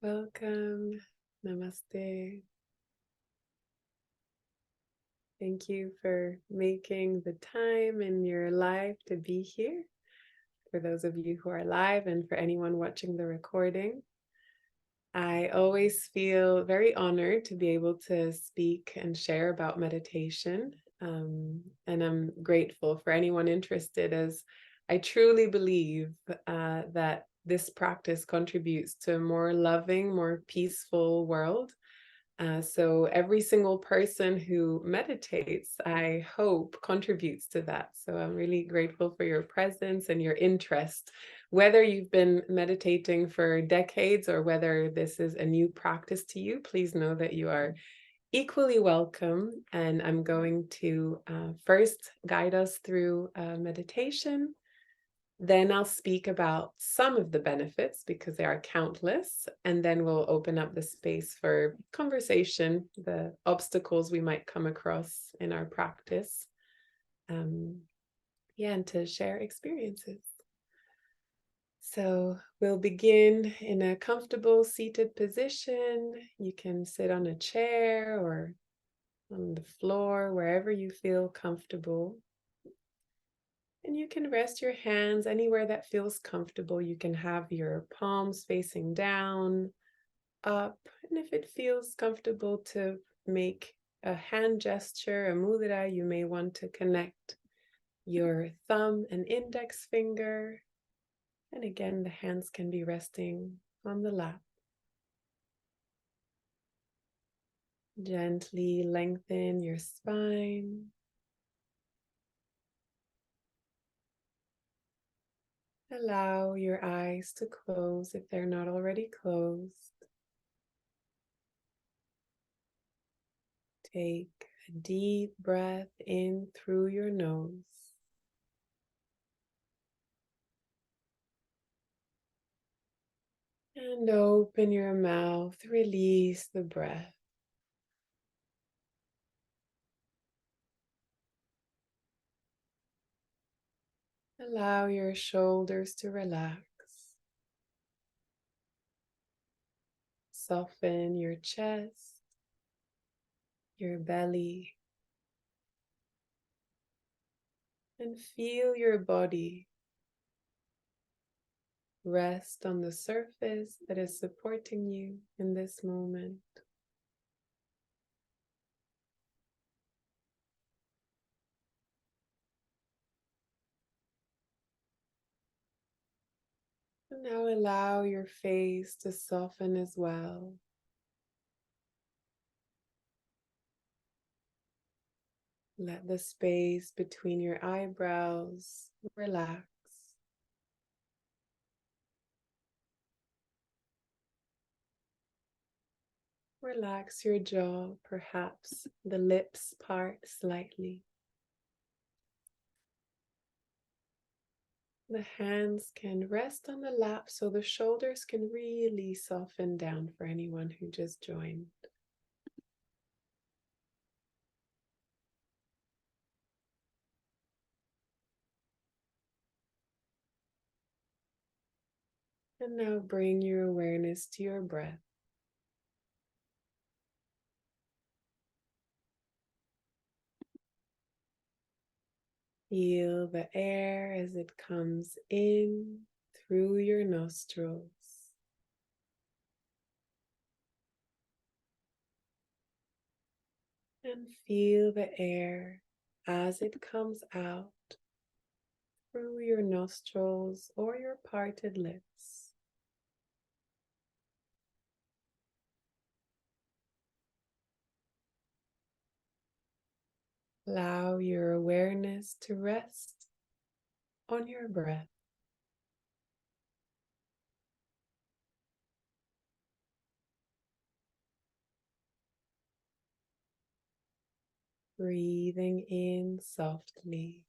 Welcome. Namaste. Thank you for making the time in your life to be here. For those of you who are live and for anyone watching the recording, I always feel very honored to be able to speak and share about meditation. And I'm grateful for anyone interested, as I truly believe that this practice contributes to a more loving, more peaceful world. So every single person who meditates, I hope, contributes to that. So I'm really grateful for your presence and your interest. Whether you've been meditating for decades or whether this is a new practice to you, please know that you are equally welcome. And I'm going to first guide us through meditation. Then I'll speak about some of the benefits because they are countless, and then we'll open up the space for conversation, the obstacles we might come across in our practice, and to share experiences. So we'll begin in a comfortable seated position. You can sit on a chair or on the floor, wherever you feel comfortable. And you can rest your hands anywhere that feels comfortable. You can have your palms facing down, up, and if it feels comfortable to make a hand gesture, a mudra, you may want to connect your thumb and index finger. And again, the hands can be resting on the lap. Gently lengthen your spine. Allow your eyes to close if they're not already closed. Take a deep breath in through your nose. And open your mouth, release the breath. Allow your shoulders to relax. Soften your chest, your belly, and feel your body rest on the surface that is supporting you in this moment. And now allow your face to soften as well. Let the space between your eyebrows relax. Relax your jaw, perhaps the lips part slightly. The hands can rest on the lap so the shoulders can really soften down for anyone who just joined. And now bring your awareness to your breath. Feel the air as it comes in through your nostrils. And feel the air as it comes out through your nostrils or your parted lips. Allow your awareness to rest on your breath. Breathing in softly.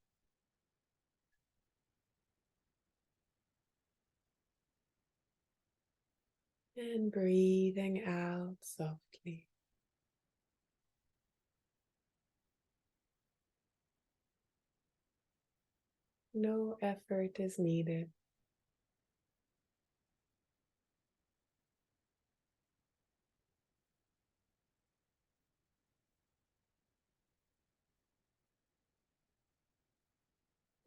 And breathing out softly. No effort is needed.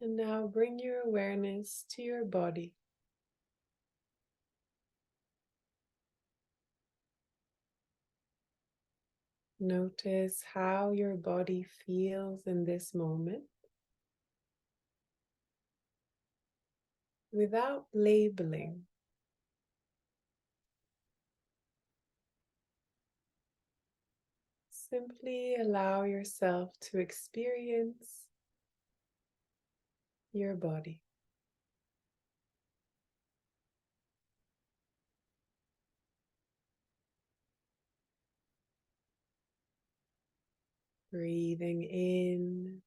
And now bring your awareness to your body. Notice how your body feels in this moment without labeling. Simply allow yourself to experience your body. Breathing in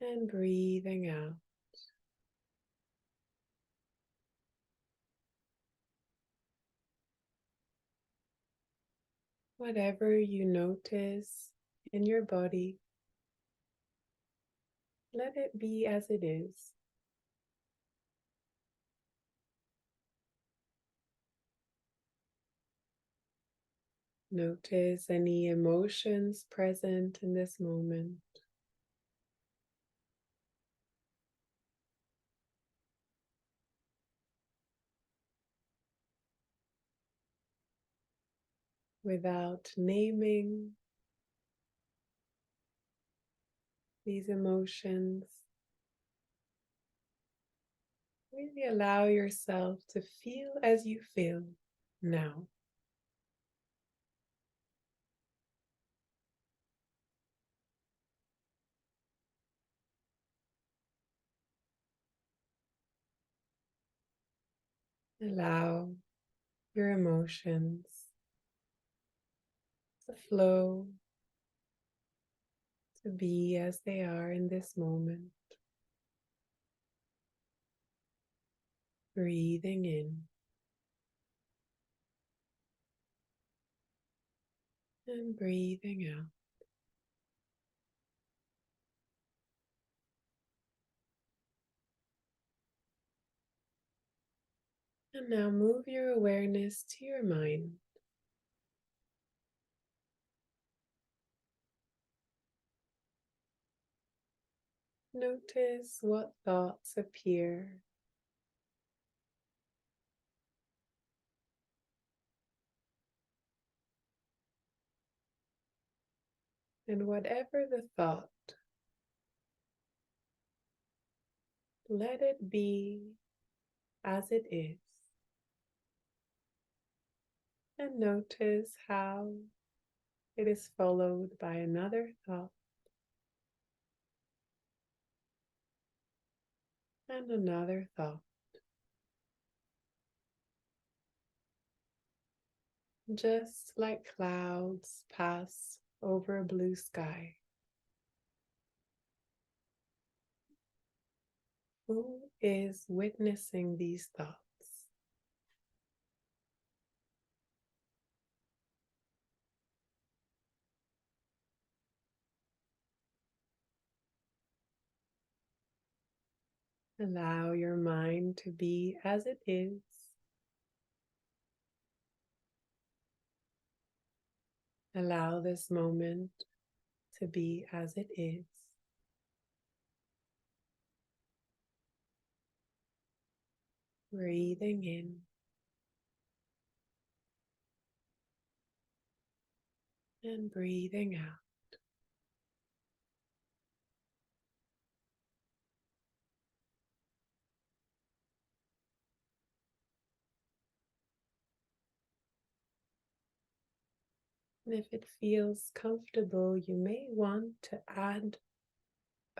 and breathing out. Whatever you notice in your body, let it be as it is. Notice any emotions present in this moment. Without naming these emotions, really allow yourself to feel as you feel now. Allow your emotions to flow, to be as they are in this moment. Breathing in and breathing out. And now move your awareness to your mind. Notice what thoughts appear. And whatever the thought, let it be as it is. And notice how it is followed by another thought and another thought. Just like clouds pass over a blue sky. Who is witnessing these thoughts? Allow your mind to be as it is. Allow this moment to be as it is. Breathing in and breathing out. And if it feels comfortable, you may want to add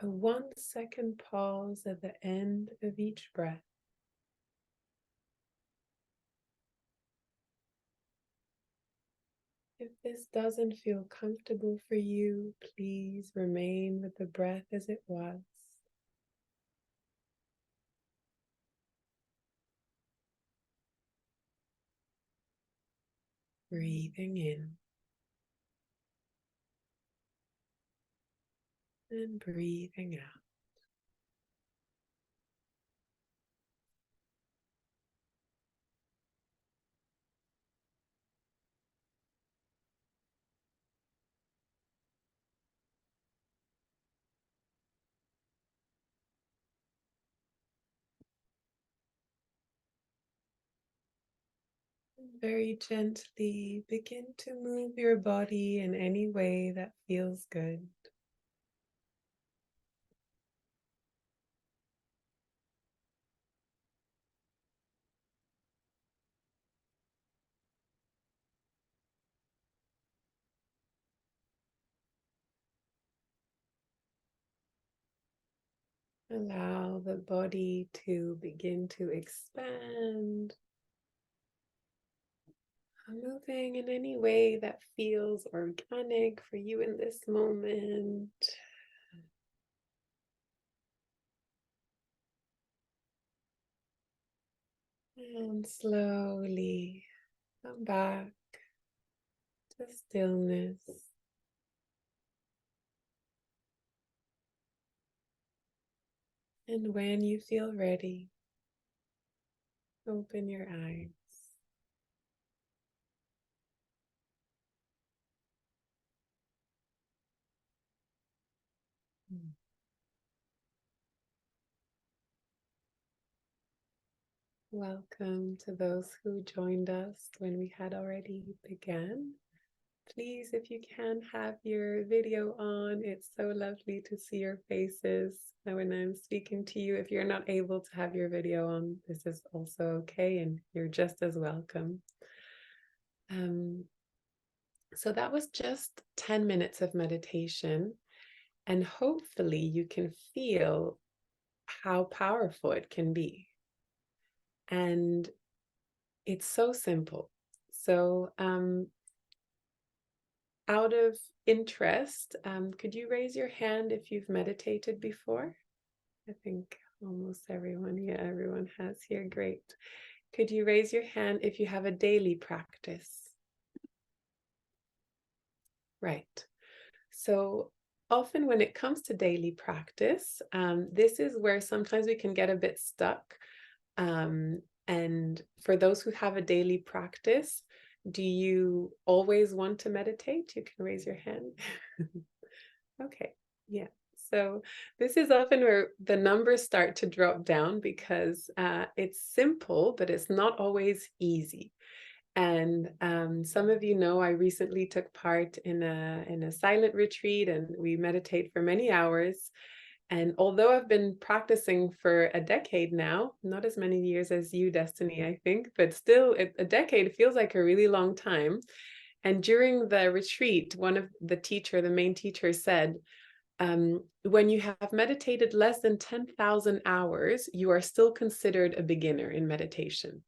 a 1 second pause at the end of each breath. If this doesn't feel comfortable for you, please remain with the breath as it was. Breathing in and breathing out. Very gently begin to move your body in any way that feels good. Allow the body to begin to expand, moving in any way that feels organic for you in this moment. And slowly come back to stillness. And when you feel ready, open your eyes. Welcome to those who joined us when we had already began. Please, if you can, have your video on. It's so lovely to see your faces when I'm speaking to you. If you're not able to have your video on, this is also okay, and you're just as welcome. So that was just 10 minutes of meditation, and hopefully you can feel how powerful it can be. And it's so simple. So out of interest, could you raise your hand if you've meditated before? I think almost everyone, yeah, everyone has here. Great. Could you raise your hand if you have a daily practice? Right. So often when it comes to daily practice, this is where sometimes we can get a bit stuck. And for those who have a daily practice, do you always want to meditate? You can raise your hand. Okay, yeah. So this is often where the numbers start to drop down because it's simple, but it's not always easy. And some of you know I recently took part in a silent retreat, and we meditate for many hours. And although I've been practicing for a decade now, not as many years as you, Destiny, I think, but still a decade feels like a really long time. And during the retreat, one of the main teacher said, when you have meditated less than 10,000 hours, you are still considered a beginner in meditation.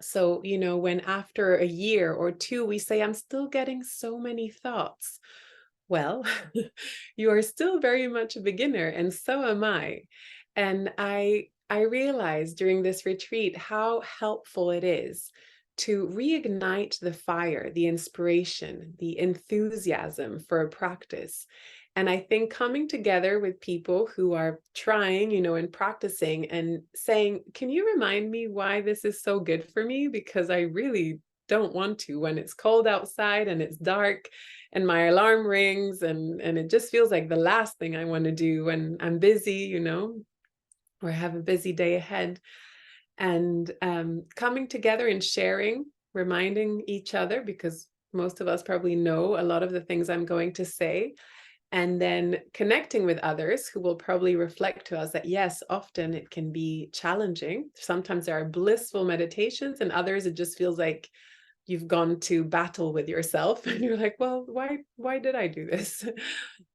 So, you know, when after a year or two, we say, I'm still getting so many thoughts. Well, you are still very much a beginner, and so am I. And I realized during this retreat how helpful it is to reignite the fire, the inspiration, the enthusiasm for a practice. And I think coming together with people who are trying, you know, and practicing and saying, can you remind me why this is so good for me? Because I really don't want to when it's cold outside and it's dark and my alarm rings, and it just feels like the last thing I want to do when I'm busy, you know, or have a busy day ahead. And coming together and sharing, reminding each other, because most of us probably know a lot of the things I'm going to say, and then connecting with others who will probably reflect to us that yes, often it can be challenging. Sometimes there are blissful meditations, and others it just feels like you've gone to battle with yourself and you're like, well, why did I do this?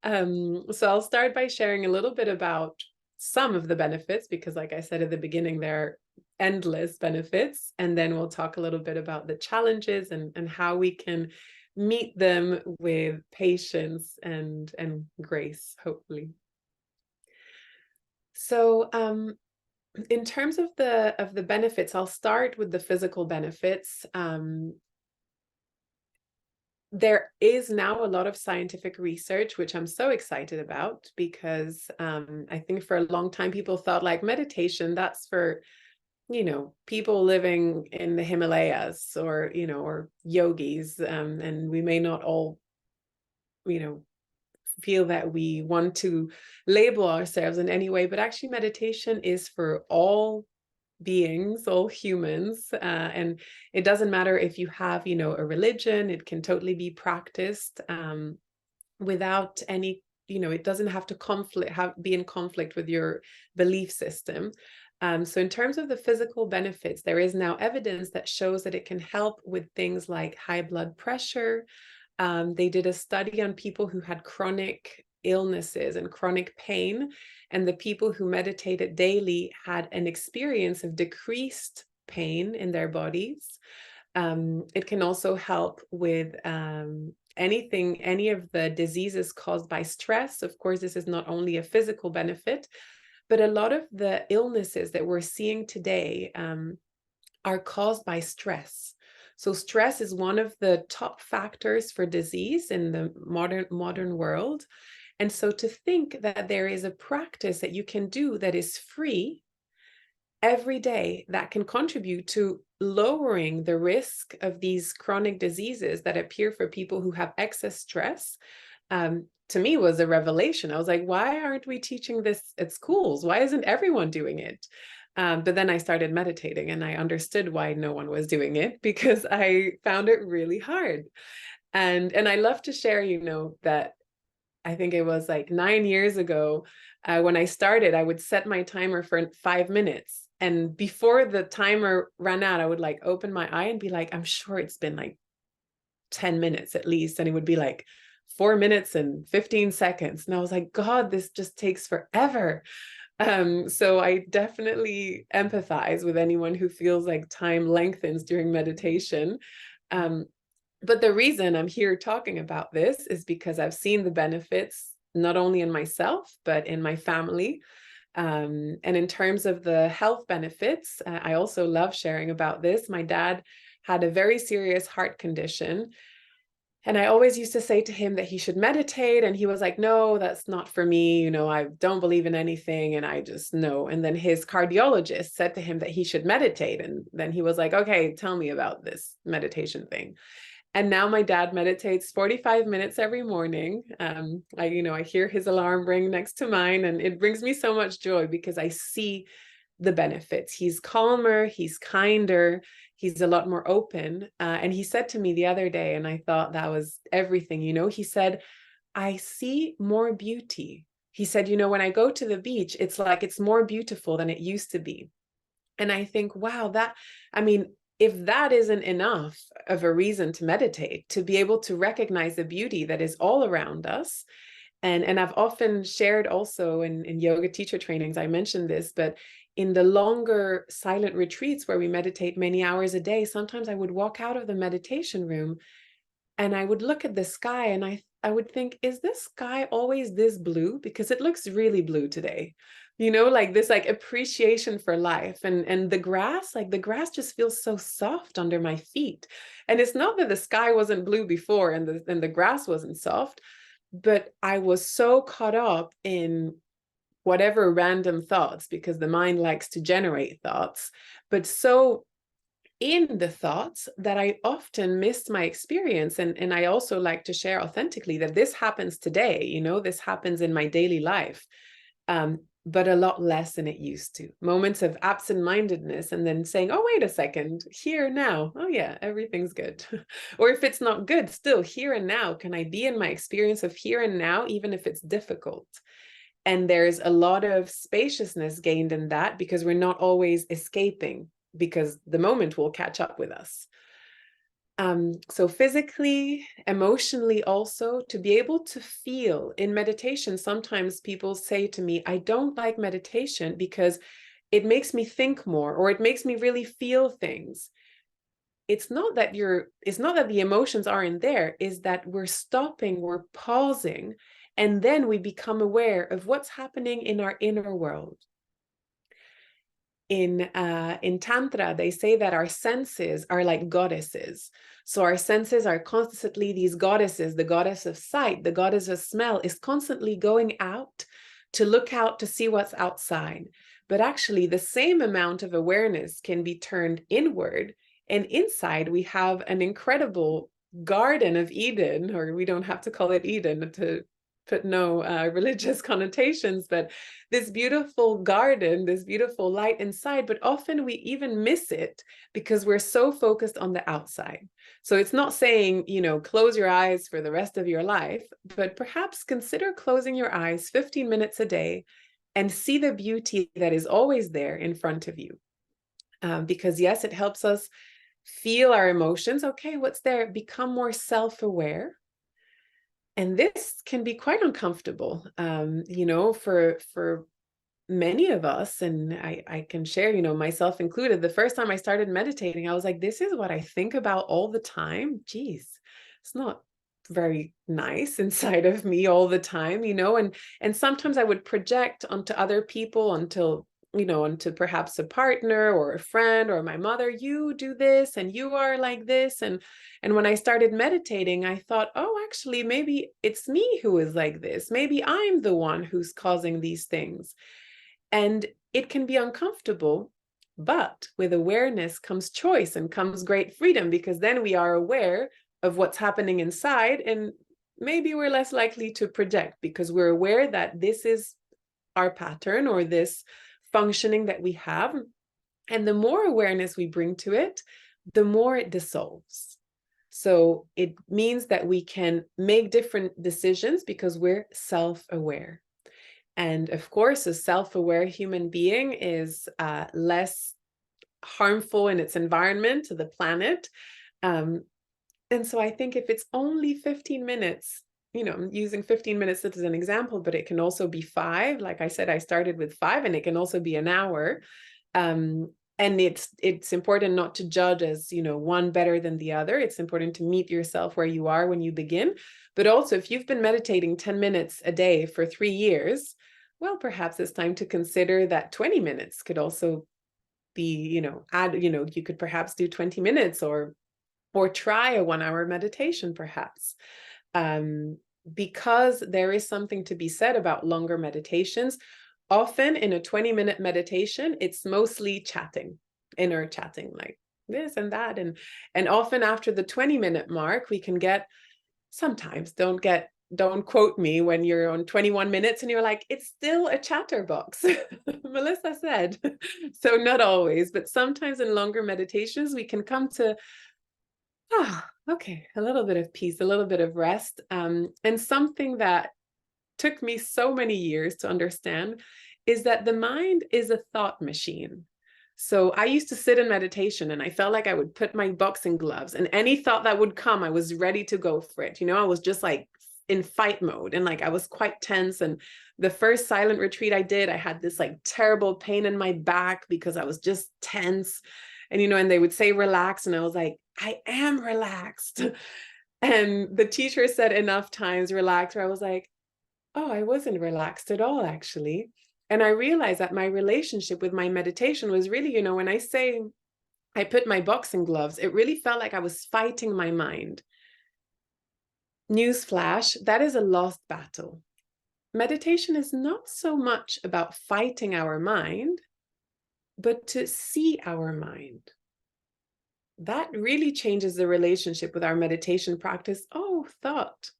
So I'll start by sharing a little bit about some of the benefits, because like I said at the beginning, there are endless benefits. And then we'll talk a little bit about the challenges and how we can meet them with patience and grace, hopefully. So in terms of the benefits, I'll start with the physical benefits. There is now a lot of scientific research, which I'm so excited about, because I think for a long time people thought like meditation, that's for, you know, people living in the Himalayas, or, you know, or yogis, and we may not all, you know, feel that we want to label ourselves in any way, but actually meditation is for all beings, all humans, and it doesn't matter if you have, you know, a religion. It can totally be practiced without any, you know, it doesn't have to be in conflict with your belief system. So in terms of the physical benefits, there is now evidence that shows that it can help with things like high blood pressure. They did a study on people who had chronic illnesses and chronic pain, and the people who meditated daily had an experience of decreased pain in their bodies. It can also help with any of the diseases caused by stress. Of course, this is not only a physical benefit, but a lot of the illnesses that we're seeing today are caused by stress. So stress is one of the top factors for disease in the modern world. And so to think that there is a practice that you can do that is free every day that can contribute to lowering the risk of these chronic diseases that appear for people who have excess stress, to me was a revelation. I was like, why aren't we teaching this at schools? Why isn't everyone doing it? But then I started meditating and I understood why no one was doing it, because I found it really hard. And I love to share, you know, that I think it was like 9 years ago, when I started, I would set my timer for 5 minutes. And before the timer ran out, I would like open my eye and be like, I'm sure it's been like 10 minutes at least. And it would be like 4 minutes and 15 seconds. And I was like, God, this just takes forever. So I definitely empathize with anyone who feels like time lengthens during meditation. But the reason I'm here talking about this is because I've seen the benefits, not only in myself, but in my family. And in terms of the health benefits, I also love sharing about this. My dad had a very serious heart condition. And I always used to say to him that he should meditate. And he was like, no, that's not for me. You know, I don't believe in anything. And I just know. And then his cardiologist said to him that he should meditate. And then he was like, okay, tell me about this meditation thing. And now my dad meditates 45 minutes every morning. I hear his alarm ring next to mine, and it brings me so much joy because I see the benefits. He's calmer, he's kinder, he's a lot more open. And he said to me the other day, and I thought that was everything, you know, he said, I see more beauty. He said, you know, when I go to the beach, it's like it's more beautiful than it used to be. And I think, wow, if that isn't enough of a reason to meditate, to be able to recognize the beauty that is all around us. And I've often shared also in yoga teacher trainings, I mentioned this, but in the longer silent retreats where we meditate many hours a day, sometimes I would walk out of the meditation room and I would look at the sky and I would think, is this sky always this blue? Because it looks really blue today. You know, like this like appreciation for life, and the grass, like the grass just feels so soft under my feet. And it's not that the sky wasn't blue before and the grass wasn't soft, but I was so caught up in whatever random thoughts, because the mind likes to generate thoughts, but so in the thoughts that I often missed my experience. And I also like to share authentically that this happens today, you know, this happens in my daily life, but a lot less than it used to. Moments of absent-mindedness and then saying, oh, wait a second, here now. Oh yeah, everything's good. Or if it's not good, still here and now. Can I be in my experience of here and now, even if it's difficult? And there's a lot of spaciousness gained in that because we're not always escaping, because the moment will catch up with us. So physically, emotionally also, to be able to feel in meditation, sometimes people say to me, I don't like meditation because it makes me think more, or it makes me really feel things. It's not that the emotions aren't there, is that we're stopping, we're pausing, and then we become aware of what's happening in our inner world. In Tantra, they say that our senses are like goddesses. So our senses are constantly these goddesses. The goddess of sight, the goddess of smell is constantly going out to look out to see what's outside. But actually, the same amount of awareness can be turned inward. And inside, we have an incredible Garden of Eden, or we don't have to call it Eden to put no religious connotations, but this beautiful garden, this beautiful light inside, but often we even miss it because we're so focused on the outside. So it's not saying, close your eyes for the rest of your life, but perhaps consider closing your eyes 15 minutes a day and see the beauty that is always there in front of you. Because yes, it helps us feel our emotions. Okay, what's there? Become more self-aware. And this can be quite uncomfortable, for many of us. And I can share, myself included. The first time I started meditating, I was like, this is what I think about all the time. Geez, it's not very nice inside of me all the time, and sometimes I would project onto other people onto perhaps a partner or a friend or my mother, you do this and you are like this. And when I started meditating, I thought, oh, actually, maybe it's me who is like this. Maybe I'm the one who's causing these things. And it can be uncomfortable, but with awareness comes choice and comes great freedom, because then we are aware of what's happening inside, and maybe we're less likely to project because we're aware that this is our pattern or this functioning that we have. And the more awareness we bring to it, the more it dissolves. So it means that we can make different decisions because we're self-aware. And of course, a self-aware human being is less harmful in its environment to the planet. And so I think if it's only 15 minutes, I'm using 15 minutes as an example, but it can also be 5. Like I said, I started with 5, and it can also be an hour. And it's important not to judge as, one better than the other. It's important to meet yourself where you are when you begin. But also, if you've been meditating 10 minutes a day for 3 years, well, perhaps it's time to consider that 20 minutes could also be, you could perhaps do 20 minutes or try a 1-hour meditation, perhaps. Because there is something to be said about longer meditations. Often in a 20-minute meditation, it's mostly chatting, inner chatting, like this and that. And often after the 20-minute mark, we can get, sometimes, don't quote me when you're on 21 minutes and you're like, it's still a chatterbox. Melissa said. So not always, but sometimes in longer meditations, we can come to, okay, a little bit of peace, a little bit of rest. And something that took me so many years to understand is that the mind is a thought machine. So I used to sit in meditation and I felt like I would put my boxing gloves, and any thought that would come, I was ready to go for it. I was just like in fight mode, and like I was quite tense. And the first silent retreat I did, I had this like terrible pain in my back because I was just tense. And, and they would say, relax. And I was like, I am relaxed. And the teacher said enough times, relax, where I was like, oh, I wasn't relaxed at all, actually. And I realized that my relationship with my meditation was really, when I say I put my boxing gloves, it really felt like I was fighting my mind. Newsflash, that is a lost battle. Meditation is not so much about fighting our mind, but to see our mind. That really changes the relationship with our meditation practice. Oh, thought,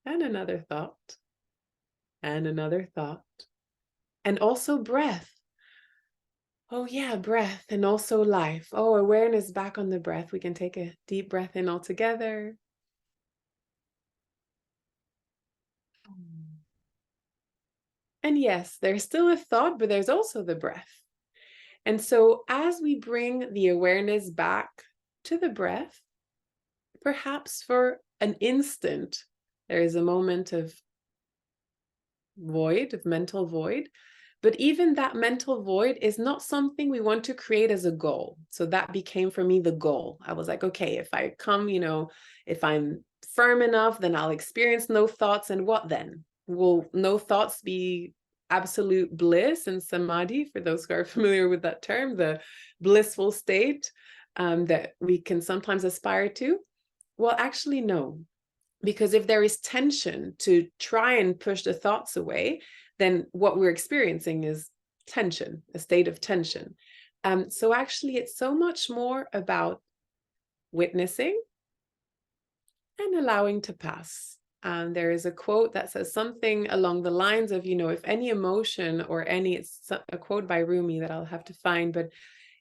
and another thought, and another thought, and also breath. Oh yeah, breath, and also life. Oh, awareness back on the breath. We can take a deep breath in all together. And yes, there's still a thought, but there's also the breath. And so as we bring the awareness back to the breath, perhaps for an instant, there is a moment of void, of mental void. But even that mental void is not something we want to create as a goal. So that became for me the goal. I was like, okay, if I come, if I'm firm enough, then I'll experience no thoughts. And what then? Will no thoughts be absolute bliss and samadhi, for those who are familiar with that term, the blissful state that we can sometimes aspire to? Well, actually, no. Because if there is tension to try and push the thoughts away, then what we're experiencing is tension, a state of tension. So actually, it's so much more about witnessing and allowing to pass. there is a quote that says something along the lines of, if any emotion or it's a quote by Rumi that I'll have to find, but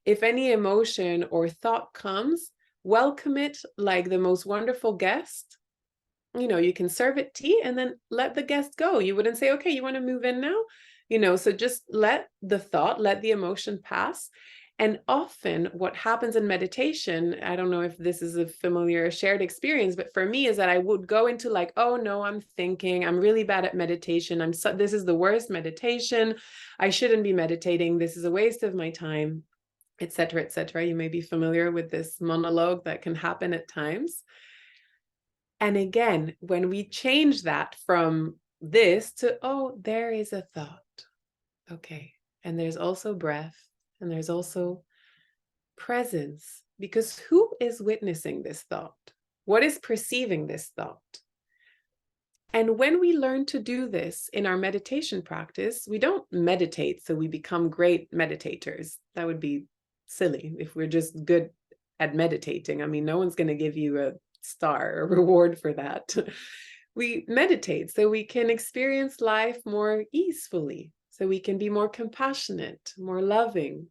if any emotion or thought comes, welcome it like the most wonderful guest. You can serve it tea and then let the guest go. You wouldn't say, okay, you want to move in now? So just let the thought, let the emotion pass. And often what happens in meditation, I don't know if this is a familiar shared experience, but for me is that I would go into like, oh no, I'm thinking, I'm really bad at meditation. This is the worst meditation. I shouldn't be meditating. This is a waste of my time, etc., etc. You may be familiar with this monologue that can happen at times. And again, when we change that from this to, oh, there is a thought. Okay. And there's also breath, and there's also presence, because who is witnessing this thought? What is perceiving this thought? And when we learn to do this in our meditation practice, we don't meditate so we become great meditators. That would be silly if we're just good at meditating. I mean, no one's going to give you a star, a reward for that. We meditate so we can experience life more easefully, so we can be more compassionate, more loving,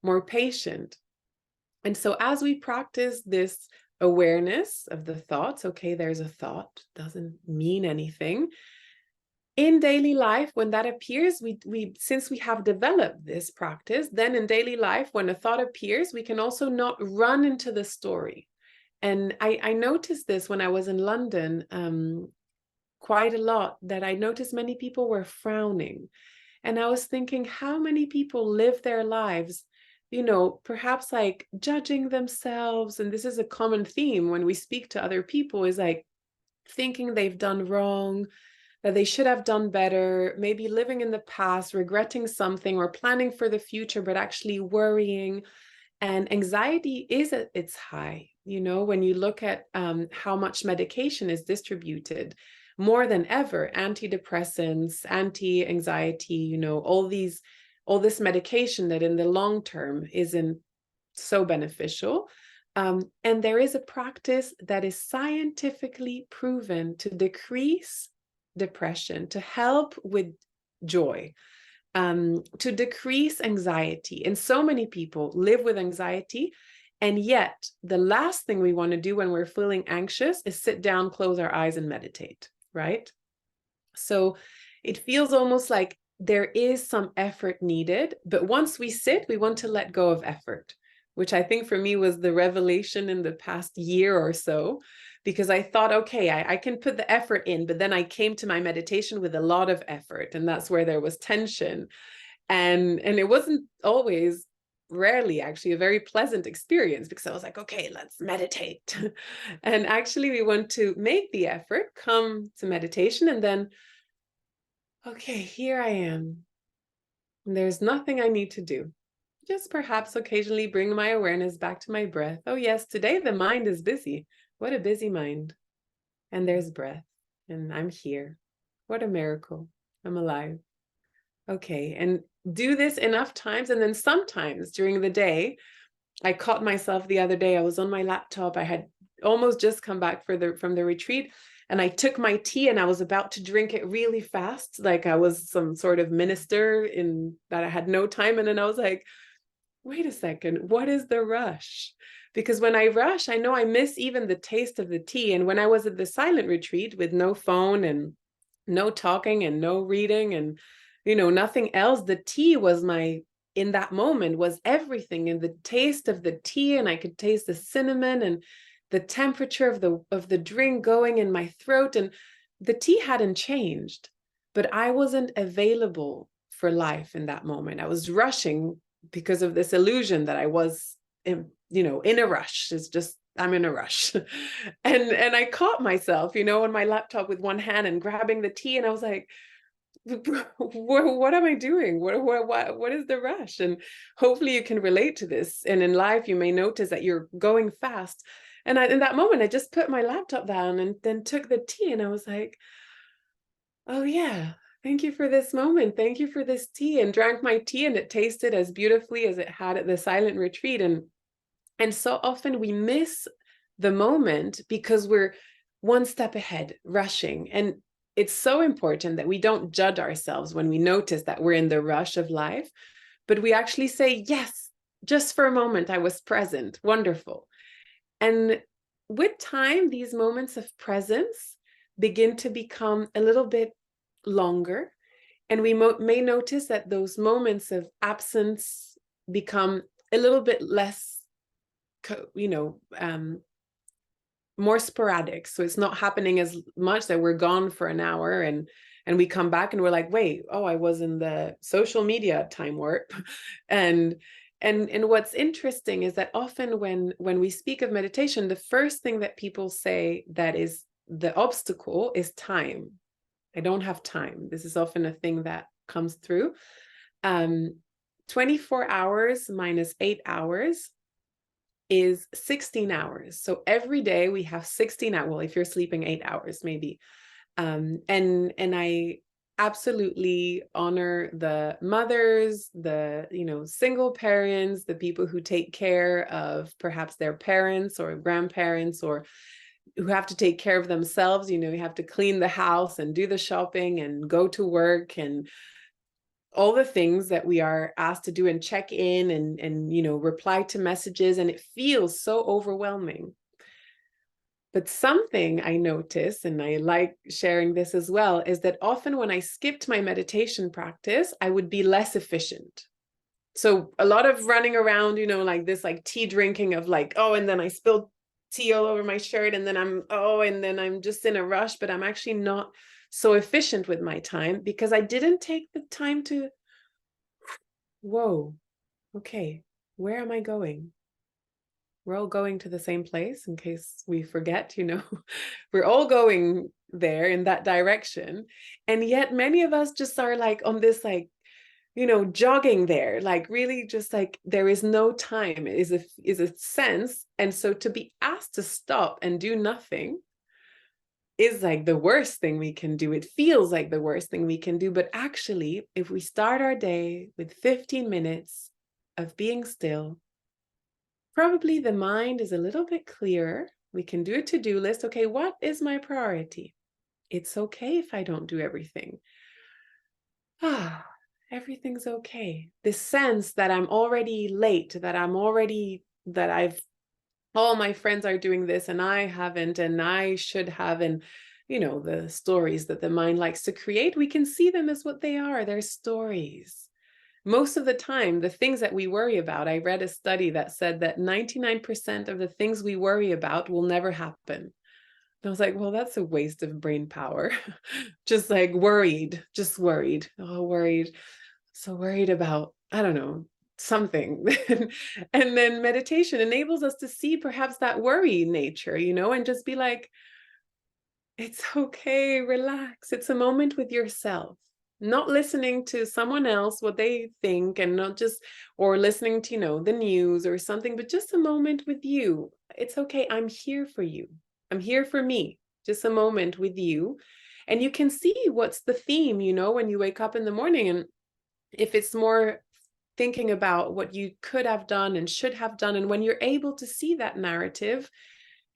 more patient. And so as we practice this awareness of the thoughts, okay, there's a thought, doesn't mean anything. In daily life, when that appears, since we have developed this practice, then in daily life, when a thought appears, we can also not run into the story. And I noticed this when I was in London quite a lot, that I noticed many people were frowning. And I was thinking, how many people live their lives, perhaps like judging themselves. And this is a common theme when we speak to other people, is like thinking they've done wrong, that they should have done better, maybe living in the past, regretting something, or planning for the future, but actually worrying. And anxiety is at its high. When you look at how much medication is distributed, more than ever, antidepressants, anti-anxiety, all this medication that in the long term isn't so beneficial. And there is a practice that is scientifically proven to decrease depression, to help with joy, to decrease anxiety. And so many people live with anxiety. And yet the last thing we want to do when we're feeling anxious is sit down, close our eyes, and meditate, right? So it feels almost like there is some effort needed. But once we sit, we want to let go of effort, which I think for me was the revelation in the past year or so, because I thought, okay, I can put the effort in, but then I came to my meditation with a lot of effort, and that's where there was tension. And it wasn't always, rarely actually, a very pleasant experience, because I was like, okay, let's meditate. And actually we want to make the effort, come to meditation, and then, okay, here I am. There's nothing I need to do. Just perhaps occasionally bring my awareness back to my breath. Oh yes, today the mind is busy. What a busy mind. And there's breath, and I'm here. What a miracle. I'm alive. Okay, and do this enough times, and then sometimes during the day, I caught myself the other day, I was on my laptop, I had almost just come back from the retreat, and I took my tea and I was about to drink it really fast, like I was some sort of minister in that I had no time. And then I was like, wait a second, what is the rush? Because when I rush, I know I miss even the taste of the tea. And when I was at the silent retreat with no phone and no talking and no reading and, nothing else, the tea was in that moment was everything. And the taste of the tea, and I could taste the cinnamon and the temperature of the drink going in my throat. And the tea hadn't changed, but I wasn't available for life in that moment. I was rushing because of this illusion that I was in a rush. It's just, I'm in a rush. And I caught myself, on my laptop with one hand and grabbing the tea. And I was like, what am I doing? What is the rush? And hopefully you can relate to this. And in life, you may notice that you're going fast. And in that moment, I just put my laptop down and then took the tea. And I was like, oh yeah, thank you for this moment. Thank you for this tea, and drank my tea, and it tasted as beautifully as it had at the silent retreat. And so often we miss the moment because we're one step ahead, rushing. And it's so important that we don't judge ourselves when we notice that we're in the rush of life, but we actually say, yes, just for a moment, I was present. Wonderful. And with time, these moments of presence begin to become a little bit longer. And we may notice that those moments of absence become a little bit less, more sporadic. So it's not happening as much that we're gone for an hour and we come back and we're like, wait, oh, I was in the social media time warp. and what's interesting is that often when we speak of meditation, the first thing that people say that is the obstacle is time. I don't have time. This is often a thing that comes through. 24 hours minus 8 hours is 16 hours. So every day we have 16 hours. Well, if you're sleeping 8 hours, maybe. And I absolutely honor the mothers, the, single parents, the people who take care of perhaps their parents or grandparents, or who have to take care of themselves. You have to clean the house and do the shopping and go to work and all the things that we are asked to do and check in and reply to messages, and it feels so overwhelming. But something I notice, and I like sharing this as well, is that often when I skipped my meditation practice, I would be less efficient. So a lot of running around, like this, like tea drinking of like, oh, and then I spilled tea all over my shirt, and then I'm just in a rush, but I'm actually not so efficient with my time because I didn't take the time to, whoa, okay, where am I going? We're all going to the same place, in case we forget, we're all going there in that direction. And yet many of us just are like on this, like, jogging there, like really just like there is no time is a sense. And so to be asked to stop and do nothing is like the worst thing we can do. It feels like the worst thing we can do. But actually, if we start our day with 15 minutes of being still, probably the mind is a little bit clearer. We can do a to-do list. Okay, what is my priority? It's okay if I don't do everything. Everything's okay. This sense that I'm already late, all my friends are doing this and I haven't, and I should have, and the stories that the mind likes to create, we can see them as what they are. They're stories. Most of the time, the things that we worry about, I read a study that said that 99% of the things we worry about will never happen. And I was like, well, that's a waste of brain power. Just like worried, oh, worried. So worried about, I don't know, something. And then meditation enables us to see perhaps that worry nature, and just be like, it's okay, relax. It's a moment with yourself, not listening to someone else, what they think, and not just, or listening to, the news or something, but just a moment with you. It's okay. I'm here for you. I'm here for me. Just a moment with you. And you can see what's the theme, when you wake up in the morning. And if it's more thinking about what you could have done and should have done, and when you're able to see that narrative,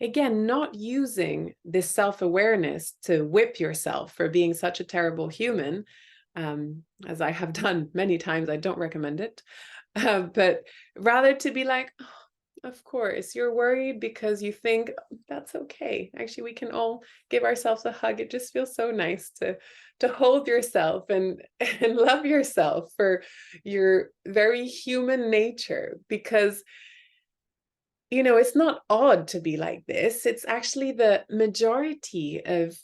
again, not using this self-awareness to whip yourself for being such a terrible human, as I have done many times, I don't recommend it, but rather to be like, oh, of course, you're worried because you think that's okay. Actually, we can all give ourselves a hug. It just feels so nice to hold yourself and love yourself for your very human nature, because it's not odd to be like this. It's actually the majority of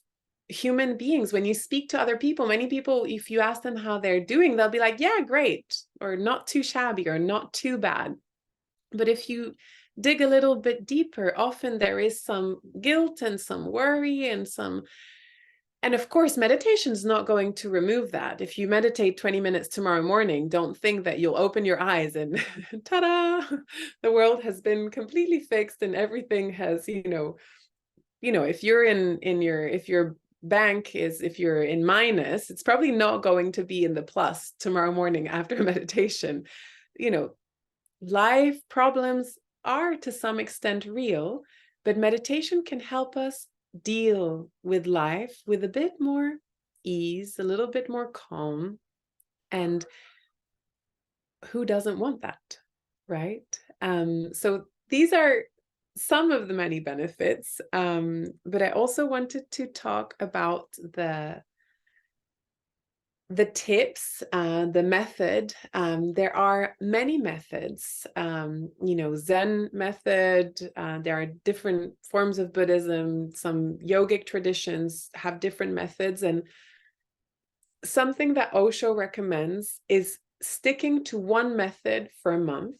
human beings. When you speak to other people, many people, if you ask them how they're doing, they'll be like, yeah, great, or not too shabby, or not too bad. But if you dig a little bit deeper, often there is some guilt and some worry and of course, meditation is not going to remove that. If you meditate 20 minutes tomorrow morning, don't think that you'll open your eyes and ta-da, the world has been completely fixed and everything has, if you're if your bank is, if you're in minus, it's probably not going to be in the plus tomorrow morning after meditation. Life problems are to some extent real, but meditation can help us deal with life with a bit more ease, a little bit more calm. And who doesn't want that, right? So these are some of the many benefits, but I also wanted to talk about the tips, the method. There are many methods, Zen method. There are different forms of Buddhism. Some yogic traditions have different methods. And something that Osho recommends is sticking to one method for a month,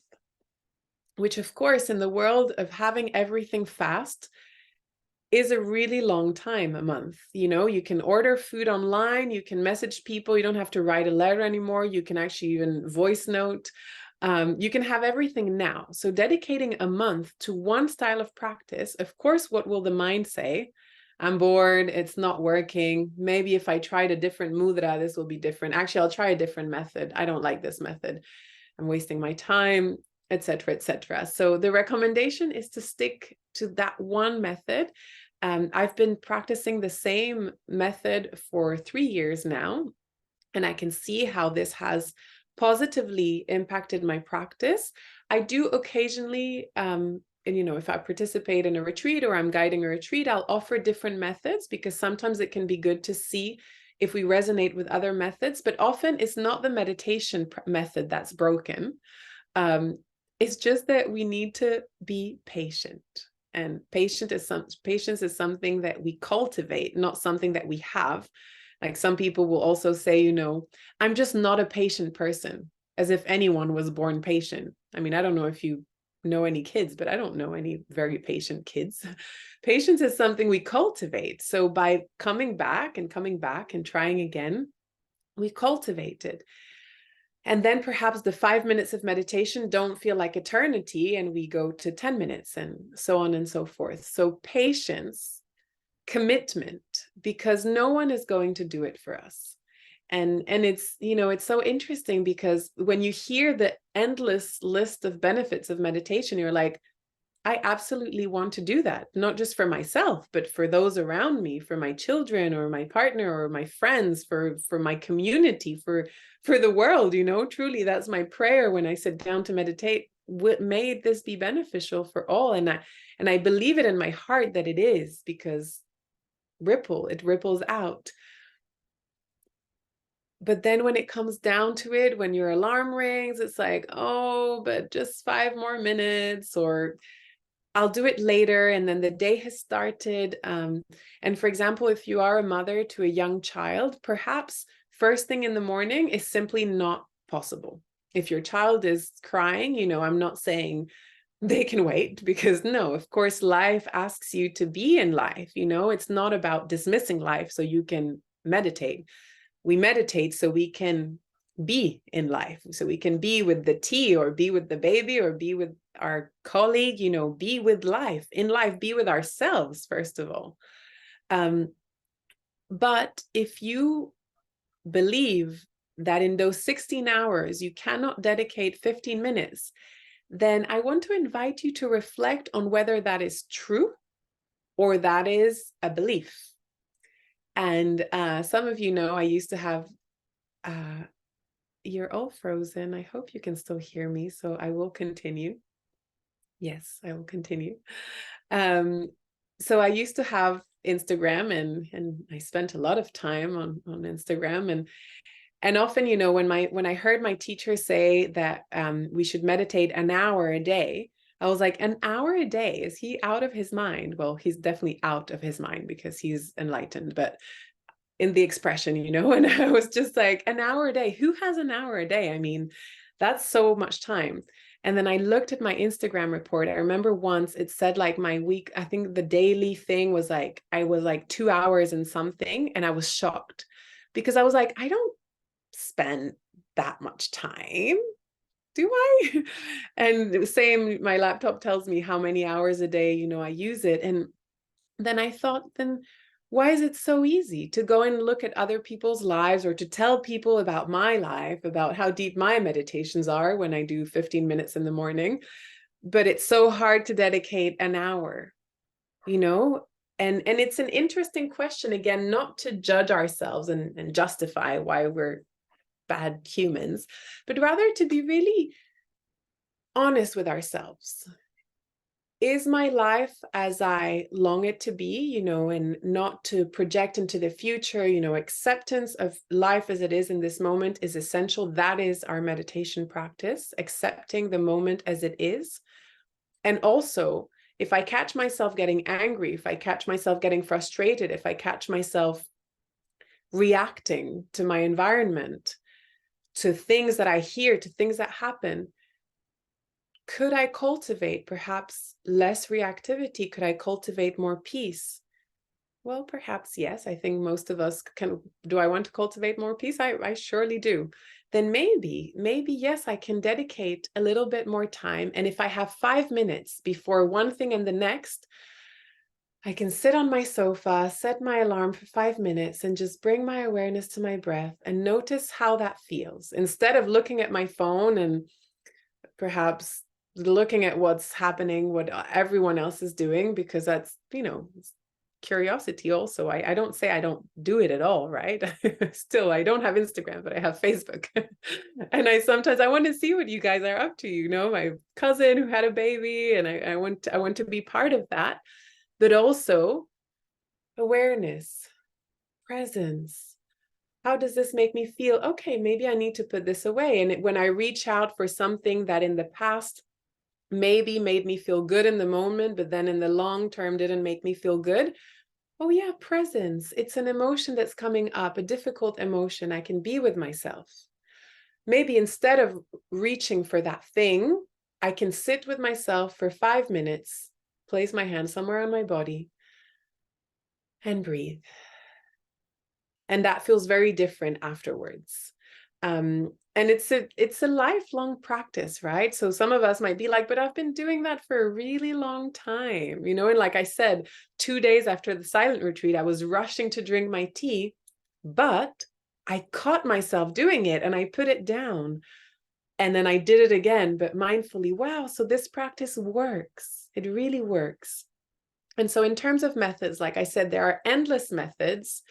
which of course, in the world of having everything fast, is a really long time, a month. You can order food online, you can message people, you don't have to write a letter anymore. You can actually even voice note. You can have everything now. So dedicating a month to one style of practice, of course, what will the mind say? I'm bored, it's not working. Maybe if I tried a different mudra, this will be different. Actually, I'll try a different method. I don't like this method. I'm wasting my time, etc., etc. So the recommendation is to stick to that one method. I've been practicing the same method for 3 years now, and I can see how this has positively impacted my practice. I do occasionally, and if I participate in a retreat or I'm guiding a retreat, I'll offer different methods, because sometimes it can be good to see if we resonate with other methods. But often it's not the meditation method that's broken. It's just that we need to be patient. And patience is something that we cultivate, not something that we have. Like some people will also say, I'm just not a patient person, as if anyone was born patient. I mean, I don't know if you know any kids, but I don't know any very patient kids. Patience is something we cultivate. So by coming back and trying again, we cultivate it. And then perhaps the 5 minutes of meditation don't feel like eternity, and we go to 10 minutes and so on and so forth. So patience, commitment, because no one is going to do it for us. And it's, it's so interesting, because when you hear the endless list of benefits of meditation, you're like, I absolutely want to do that, not just for myself, but for those around me, for my children or my partner or my friends, for my community, for the world. Truly, that's my prayer when I sit down to meditate. May this be beneficial for all. And I believe it in my heart that it is, because it ripples out. But then when it comes down to it, when your alarm rings, it's like, oh, but just 5 more minutes, or I'll do it later, and then the day has started. And for example, if you are a mother to a young child, perhaps first thing in the morning is simply not possible. If your child is crying, I'm not saying they can wait, because no, of course, life asks you to be in life. It's not about dismissing life so you can meditate. We meditate so we can be in life, so we can be with the tea, or be with the baby, or be with our colleague, be with life, be with ourselves, first of all. But if you believe that in those 16 hours, you cannot dedicate 15 minutes, then I want to invite you to reflect on whether that is true or that is a belief. And some of you know, I used to have, you're all frozen. I hope you can still hear me, so I will continue. Yes, I will continue. So I used to have Instagram, and I spent a lot of time on Instagram, and often, when I heard my teacher say that we should meditate an hour a day, I was like, an hour a day? Is he out of his mind? Well, he's definitely out of his mind, because he's enlightened, but in the expression, and I was just like, an hour a day? Who has an hour a day? I mean, that's so much time. And then I looked at my Instagram report. I remember once it said like my week, I think the daily thing was like, I was like 2 hours and something. And I was shocked, because I was like, I don't spend that much time, do I? And same, my laptop tells me how many hours a day, I use it. And then I thought, then why is it so easy to go and look at other people's lives, or to tell people about my life, about how deep my meditations are when I do 15 minutes in the morning? But it's so hard to dedicate an hour. And it's an interesting question, again, not to judge ourselves and justify why we're bad humans, but rather to be really honest with ourselves. Is my life as I long it to be, and not to project into the future, acceptance of life as it is in this moment is essential. That is our meditation practice, accepting the moment as it is. And also, if I catch myself getting angry, if I catch myself getting frustrated, if I catch myself reacting to my environment, to things that I hear, to things that happen, could I cultivate perhaps less reactivity? Could I cultivate more peace? Well, perhaps yes. I think most of us can. Do I want to cultivate more peace? I surely do. Then maybe yes, I can dedicate a little bit more time. And if I have 5 minutes before one thing and the next, I can sit on my sofa, set my alarm for 5 minutes, and just bring my awareness to my breath and notice how that feels. Instead of looking at my phone and perhaps looking at what's happening, what everyone else is doing, because that's, curiosity also. I don't say I don't do it at all, right? Still, I don't have Instagram, but I have Facebook. And I want to see what you guys are up to, my cousin who had a baby, and I want to be part of that. But also awareness, presence. How does this make me feel? Okay, maybe I need to put this away. And when I reach out for something that in the past maybe made me feel good in the moment, but then in the long term didn't make me feel good. Oh yeah, presence. It's an emotion that's coming up, a difficult emotion. I can be with myself. Maybe instead of reaching for that thing, I can sit with myself for 5 minutes, place my hand somewhere on my body, and breathe. And that feels very different afterwards. And it's a lifelong practice, right? So some of us might be like, but I've been doing that for a really long time, and like I said, 2 days after the silent retreat, I was rushing to drink my tea, but I caught myself doing it and I put it down. And then I did it again, but mindfully. Wow, so this practice works. It really works. And so in terms of methods, like I said, there are endless methods.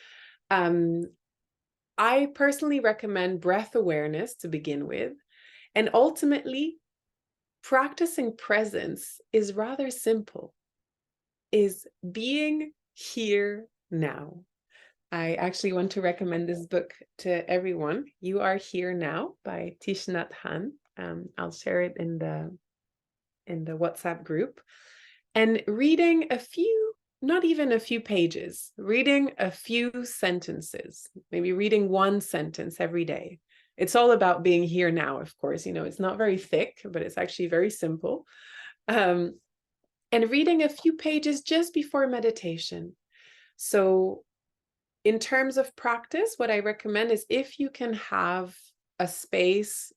I personally recommend breath awareness to begin with. And ultimately, practicing presence is rather simple, is being here now. I actually want to recommend this book to everyone. You Are Here Now by Thich Nhat Hanh. I'll share it in the WhatsApp group. And reading a few, not even a few pages, reading a few sentences, maybe reading one sentence every day. It's all about being here now, of course. It's not very thick, but it's actually very simple. And reading a few pages just before meditation. So in terms of practice, what I recommend is if you can have a space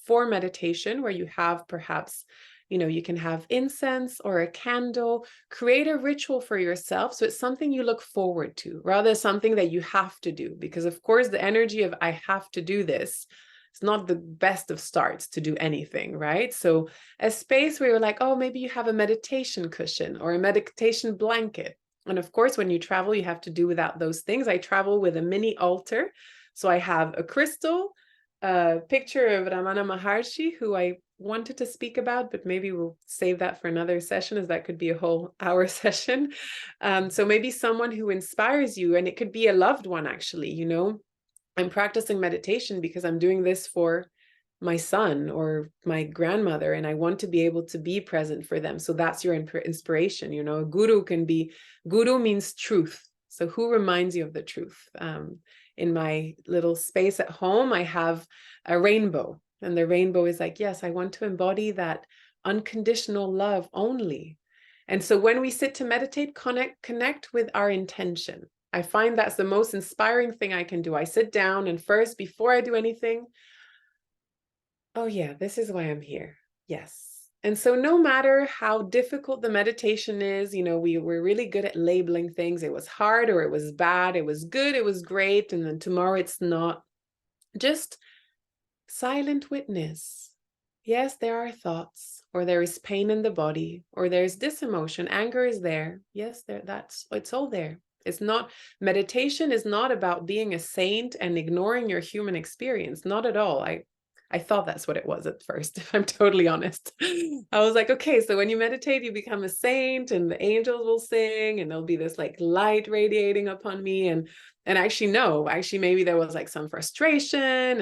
for meditation where you have perhaps, you can have incense or a candle, create a ritual for yourself. So it's something you look forward to rather than something that you have to do. Because of course, the energy of I have to do this, it's not the best of starts to do anything, right? So a space where you're like, oh, maybe you have a meditation cushion or a meditation blanket. And of course, when you travel, you have to do without those things. I travel with a mini altar. So I have a crystal, a picture of Ramana Maharshi, who I wanted to speak about, but maybe we'll save that for another session, as that could be a whole hour session. So maybe someone who inspires you, and it could be a loved one, actually. I'm practicing meditation because I'm doing this for my son or my grandmother, and I want to be able to be present for them. So that's your inspiration. A guru guru means truth. So who reminds you of the truth? In my little space at home, I have a rainbow, and the rainbow is like, yes, I want to embody that unconditional love only. And so when we sit to meditate, connect with our intention. I find that's the most inspiring thing I can do. I sit down, and first, before I do anything, oh yeah, this is why I'm here. Yes. And so no matter how difficult the meditation is, we're really good at labeling things. It was hard or it was bad. It was good. It was great. And then tomorrow it's not. Just silent witness. yes, there are thoughts, or there is pain in the body, or there's this emotion, anger is there. Yes, it's all there. It's not, meditation is not about being a saint and ignoring your human experience. Not at all. I thought that's what it was at first, if I'm totally honest. I was like, okay, so when you meditate, you become a saint and the angels will sing and there'll be this like light radiating upon me. And actually, no, actually, maybe there was like some frustration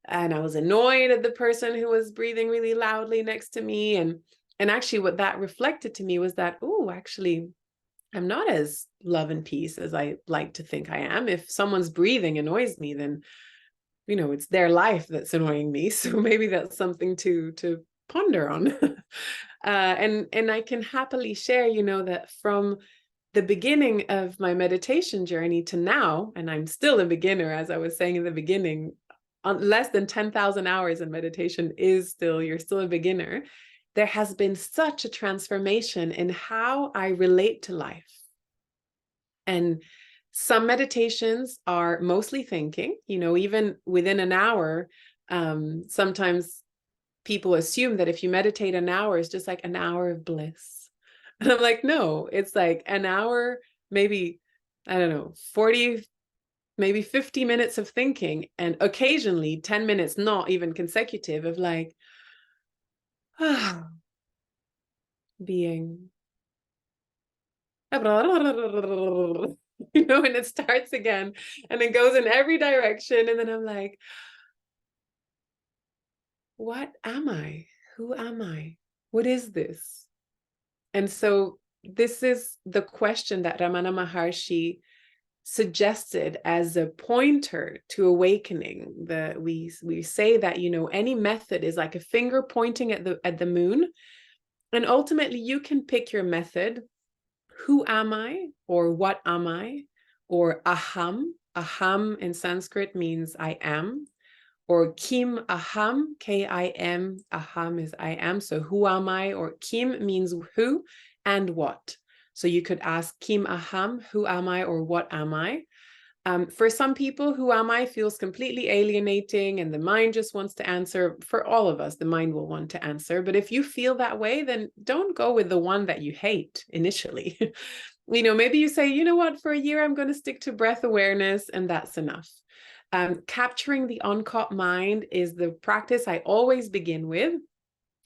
and I was annoyed at the person who was breathing really loudly next to me. And actually what that reflected to me was that, oh, actually, I'm not as love and peace as I like to think I am. If someone's breathing annoys me, then, it's their life that's annoying me. So maybe that's something to ponder on. And I can happily share, that from the beginning of my meditation journey to now, and I'm still a beginner, as I was saying in the beginning, on less than 10,000 hours in meditation you're still a beginner. There has been such a transformation in how I relate to life. And some meditations are mostly thinking, even within an hour, sometimes people assume that if you meditate an hour, it's just like an hour of bliss. And I'm like, no, it's like an hour, maybe, I don't know, 40, maybe 50 minutes of thinking, and occasionally 10 minutes, not even consecutive, of like, being. And it starts again and it goes in every direction. And then I'm like, what am I? Who am I? What is this? And so this is the question that Ramana Maharshi suggested as a pointer to awakening. We say that, any method is like a finger pointing at the moon. And ultimately you can pick your method. Who am I? Or what am I? Or aham. Aham in Sanskrit means I am. Or kim aham, K-I-M, aham is I am. So who am I? Or kim means who and what. So you could ask kim aham, who am I, or what am I? For some people, who am I feels completely alienating and the mind just wants to answer. For all of us, the mind will want to answer. But if you feel that way, then don't go with the one that you hate initially. Maybe you say, you know what, for a year, I'm going to stick to breath awareness and that's enough. Capturing the uncaught mind is the practice I always begin with.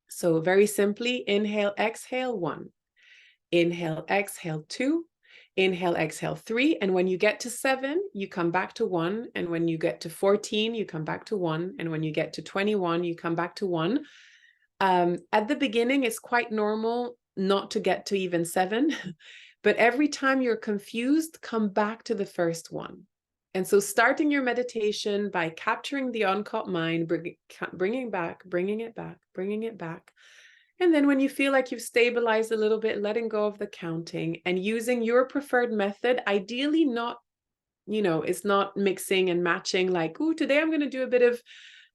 So very simply, inhale, exhale, 1. Inhale, exhale, 2. Inhale, exhale, 3. And when you get to 7, you come back to 1. And when you get to 14, you come back to 1. And when you get to 21, you come back to 1. At the beginning, it's quite normal not to get to even 7. But every time you're confused, come back to the first one. And so starting your meditation by capturing the uncaught mind, bringing it back. And then when you feel like you've stabilized a little bit, letting go of the counting and using your preferred method, ideally not, it's not mixing and matching like, oh, today I'm going to do a bit of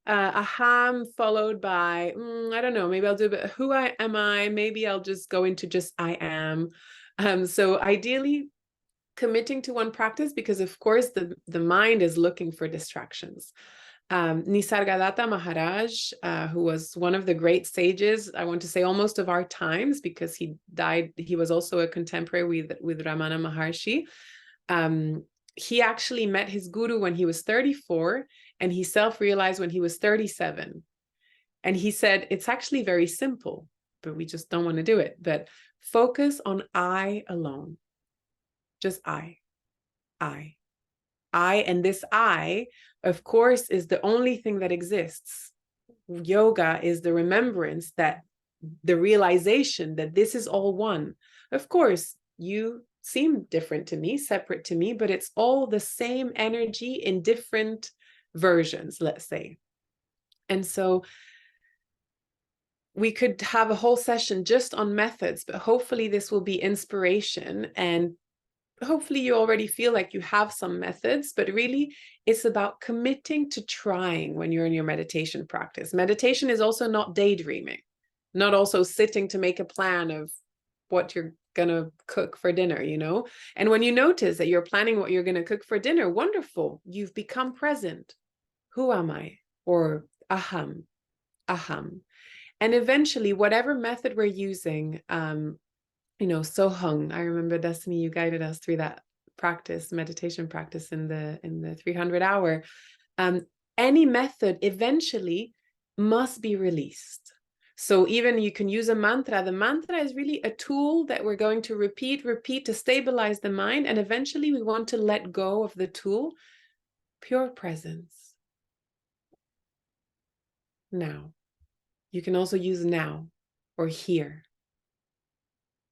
aham followed by, I don't know, maybe I'll do a bit, who am I? Maybe I'll just go into just I am. So ideally committing to one practice, because of course the mind is looking for distractions. Nisargadatta Maharaj, who was one of the great sages, I want to say almost of our times, because he died, he was also a contemporary with Ramana Maharshi. He actually met his guru when he was 34, and he self-realized when he was 37. And he said, it's actually very simple, but we just don't want to do it. But focus on I alone. Just I. And this I, of course, is the only thing that exists. Yoga is the remembrance, that the realization that this is all one. Of course, you seem different to me, separate to me, but it's all the same energy in different versions, let's say. And so we could have a whole session just on methods, but hopefully this will be inspiration, and hopefully you already feel like you have some methods, but really it's about committing to trying when you're in your meditation practice. Meditation is also not daydreaming, not also sitting to make a plan of what you're going to cook for dinner, And when you notice that you're planning what you're going to cook for dinner, wonderful. You've become present. Who am I? Or aham. aham. And eventually, whatever method we're using, Sohung, I remember, Destiny, you guided us through that practice, meditation practice in the 300 hour. Any method eventually must be released. So even you can use a mantra. The mantra is really a tool that we're going to repeat to stabilize the mind. And eventually we want to let go of the tool. Pure presence. Now. You can also use now or here.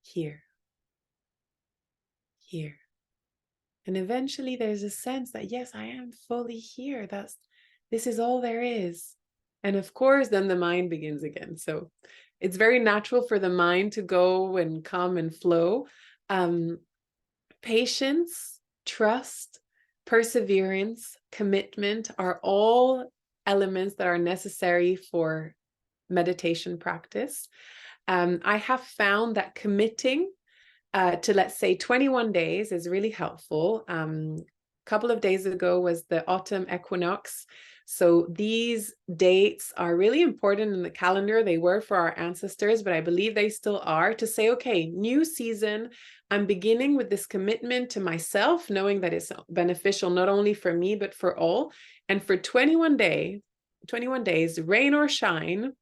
Here. Here. And eventually there's a sense that, yes, I am fully here. This is all there is. And of course, then the mind begins again. So it's very natural for the mind to go and come and flow. Patience, trust, perseverance, commitment are all elements that are necessary for meditation practice. I have found that committing to, let's say, 21 days is really helpful. A couple of days ago was the autumn equinox. So these dates are really important in the calendar. They were for our ancestors, but I believe they still are, to say, okay, new season. I'm beginning with this commitment to myself, knowing that it's beneficial not only for me, but for all. And for 21 days, rain or shine,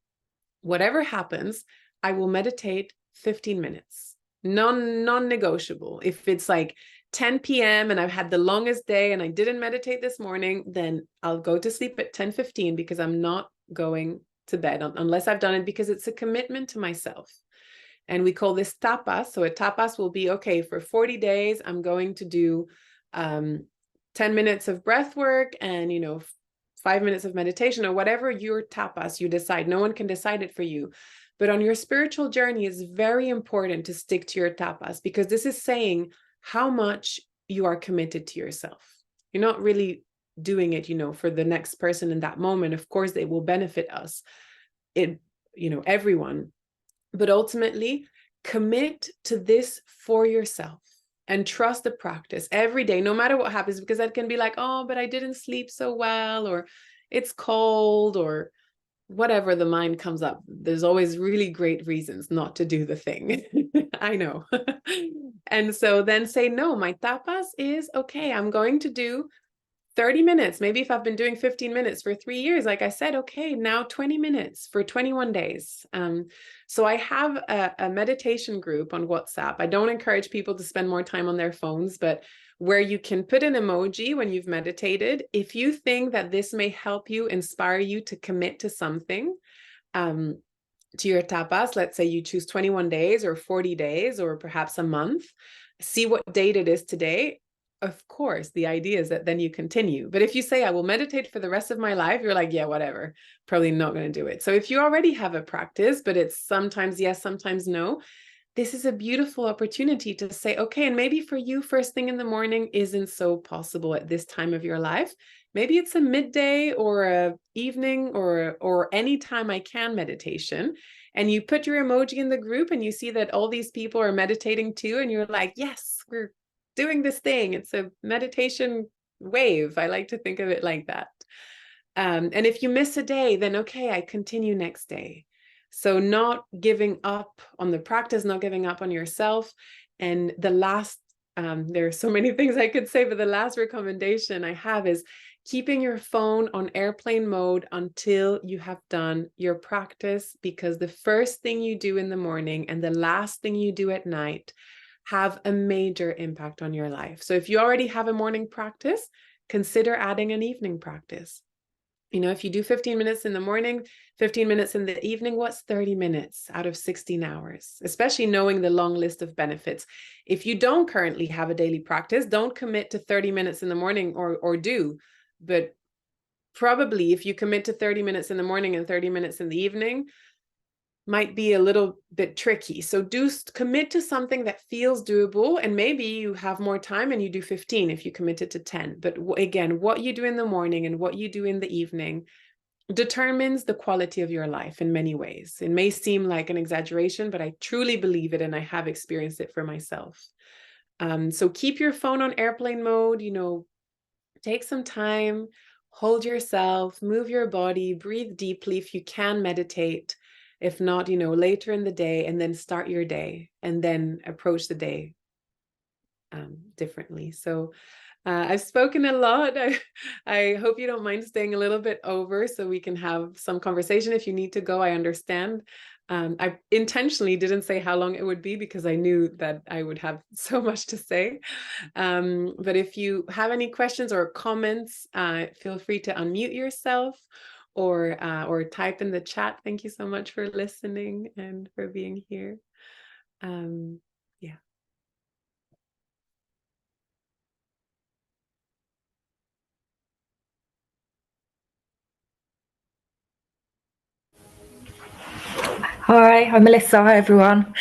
whatever happens, I will meditate 15 minutes. Non-negotiable. If it's like 10 p.m. and I've had the longest day and I didn't meditate this morning, then I'll go to sleep at 10:15 because I'm not going to bed unless I've done it, because it's a commitment to myself. And we call this tapas. So a tapas will be, okay, for 40 days, I'm going to do 10 minutes of breath work and, 5 minutes of meditation, or whatever your tapas you decide. No one can decide it for you. But on your spiritual journey, it's very important to stick to your tapas, because this is saying how much you are committed to yourself. You're not really doing it, for the next person in that moment. Of course, they will benefit us, everyone. But ultimately, commit to this for yourself and trust the practice every day, no matter what happens, because that can be like, oh, but I didn't sleep so well, or it's cold, or whatever the mind comes up. There's always really great reasons not to do the thing. I know. And so then say, no, my tapas is, okay, I'm going to do 30 minutes. Maybe if I've been doing 15 minutes for 3 years, like I said, okay, now 20 minutes for 21 days. So I have a meditation group on WhatsApp. I don't encourage people to spend more time on their phones, but where you can put an emoji when you've meditated. If you think that this may help you, inspire you to commit to something, to your tapas, let's say you choose 21 days or 40 days or perhaps a month, see what date it is today. Of course, the idea is that then you continue. But if you say, I will meditate for the rest of my life, you're like, yeah, whatever, probably not going to do it. So if you already have a practice, but it's sometimes yes, sometimes no, this is a beautiful opportunity to say, okay, and maybe for you, first thing in the morning isn't so possible at this time of your life. Maybe it's a midday or a evening or any time I can meditation. And you put your emoji in the group and you see that all these people are meditating too. And you're like, yes, we're doing this thing. It's a meditation wave. I like to think of it like that. And if you miss a day, then okay, I continue next day. So not giving up on the practice, not giving up on yourself. And the last, there are so many things I could say, but the last recommendation I have is keeping your phone on airplane mode until you have done your practice, because the first thing you do in the morning and the last thing you do at night have a major impact on your life. So if you already have a morning practice, consider adding an evening practice. If you do 15 minutes in the morning, 15 minutes in the evening, what's 30 minutes out of 16 hours, especially knowing the long list of benefits. If you don't currently have a daily practice, don't commit to 30 minutes in the morning or do, but probably if you commit to 30 minutes in the morning and 30 minutes in the evening, might be a little bit tricky. So do commit to something that feels doable, and maybe you have more time and you do 15 if you committed to 10. But again, what you do in the morning and what you do in the evening determines the quality of your life in many ways. It may seem like an exaggeration, but I truly believe it, and I have experienced it for myself. So keep your phone on airplane mode, take some time, hold yourself, move your body, breathe deeply if you can meditate. If not, later in the day, and then start your day and then approach the day differently. So I've spoken a lot. I hope you don't mind staying a little bit over so we can have some conversation. If you need to go, I understand. I intentionally didn't say how long it would be because I knew that I would have so much to say. But if you have any questions or comments, feel free to unmute yourself or type in the chat. Thank you so much for listening and for being here. Yeah. Hi, I'm Melissa. Hi, everyone.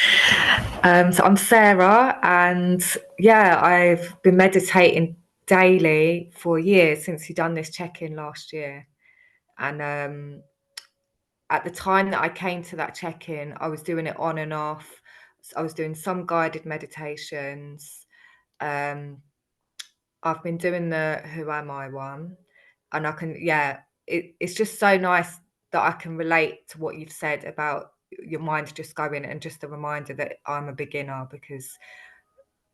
So I'm Sarah, and yeah, I've been meditating daily for years since you done this check-in last year. And at the time that I came to that check-in, I was doing it on and off. So I was doing some guided meditations. Um, I've been doing the Who Am I one, and it's just so nice that I can relate to what you've said about your mind just going, and just a reminder that I'm a beginner, because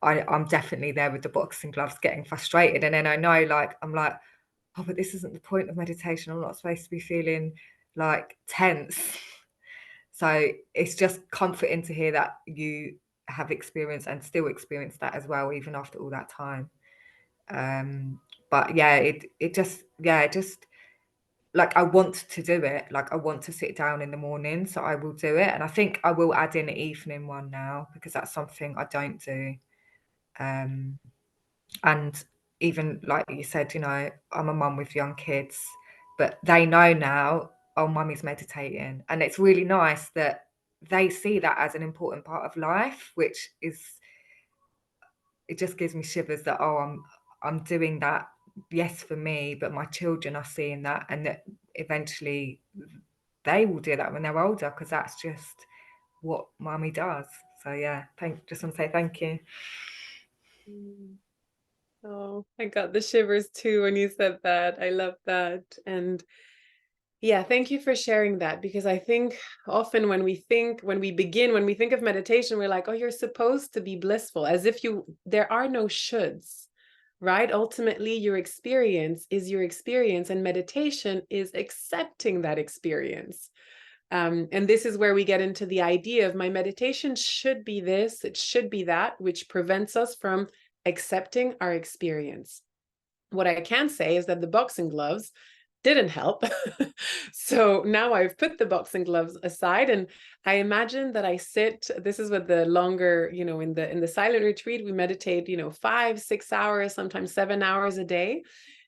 I'm definitely there with the boxing gloves getting frustrated. And then I know, I'm like, oh, but this isn't the point of meditation. I'm not supposed to be feeling like tense. So it's just comforting to hear that you have experienced and still experience that as well, even after all that time. But yeah, it just like, I want to do it. Like, I want to sit down in the morning, so I will do it. And I think I will add in an evening one now, because that's something I don't do. And even like you said, I'm a mum with young kids, but they know now, oh, mummy's meditating. And it's really nice that they see that as an important part of life, which is, it just gives me shivers that, oh, I'm doing that, yes, for me, but my children are seeing that, and that eventually they will do that when they're older, because that's just what mummy does. So yeah, just want to say thank you. Oh, I got the shivers too when you said that. I love that. And yeah, thank you for sharing that, because I think often when we think of meditation, we're like, oh, you're supposed to be blissful, as if there are no shoulds, right? Ultimately, your experience is your experience, and meditation is accepting that experience. And this is where we get into the idea of my meditation should be this, it should be that, which prevents us from accepting our experience. What I can say is that the boxing gloves didn't help. So now I've put the boxing gloves aside, and I imagine that I sit, this is what the longer, in the silent retreat, we meditate, 5-6 hours, sometimes 7 hours a day,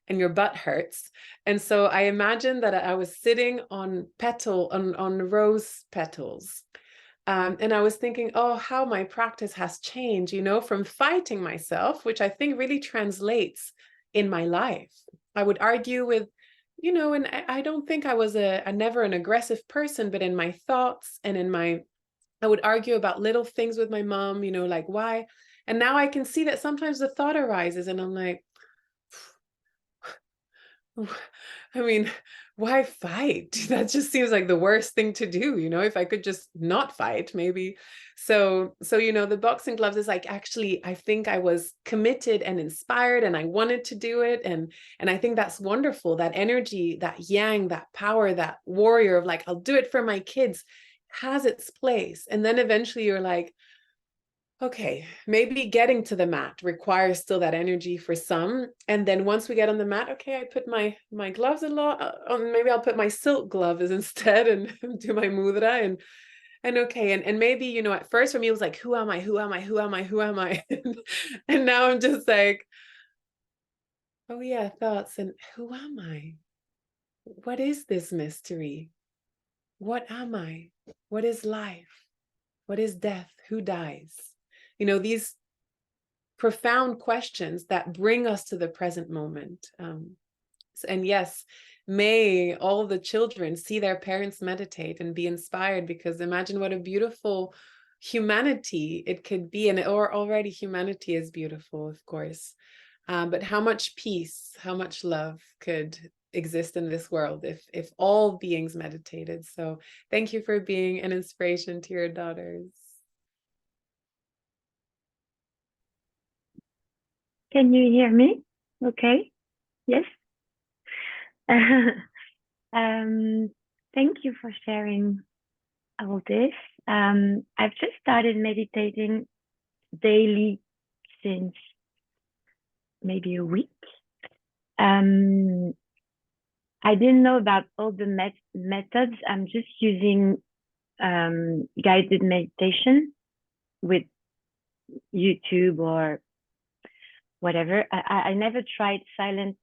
and your butt hurts. And so I imagine that I was sitting on rose petals. And I was thinking, oh, how my practice has changed, from fighting myself, which I think really translates in my life. I would argue with, and I don't think I was never an aggressive person, but in my thoughts and I would argue about little things with my mom, like why. And now I can see that sometimes the thought arises and I'm like, I mean, why fight? That just seems like the worst thing to do, if I could just not fight, maybe. So, the boxing gloves is like, actually, I think I was committed and inspired and I wanted to do it. And I think that's wonderful. That energy, that yang, that power, that warrior of like, I'll do it for my kids, has its place. And then eventually you're like, okay, maybe getting to the mat requires still that energy for some. And then once we get on the mat, okay, I put my gloves a lot on, maybe I'll put my silk gloves instead and do my mudra and okay. And maybe, at first for me, it was like, who am I? Who am I? Who am I? Who am I? And now I'm just like, oh yeah, thoughts. And who am I? What is this mystery? What am I? What is life? What is death? Who dies? These profound questions that bring us to the present moment. And yes, may all the children see their parents meditate and be inspired, because imagine what a beautiful humanity it could be. Or already humanity is beautiful, of course. But how much peace, how much love could exist in this world if all beings meditated. So thank you for being an inspiration to your daughters. Can you hear me? Okay. Yes. Thank you for sharing all this. I've just started meditating daily since maybe a week. I didn't know about all the methods. I'm just using guided meditation with YouTube or whatever. I never tried silent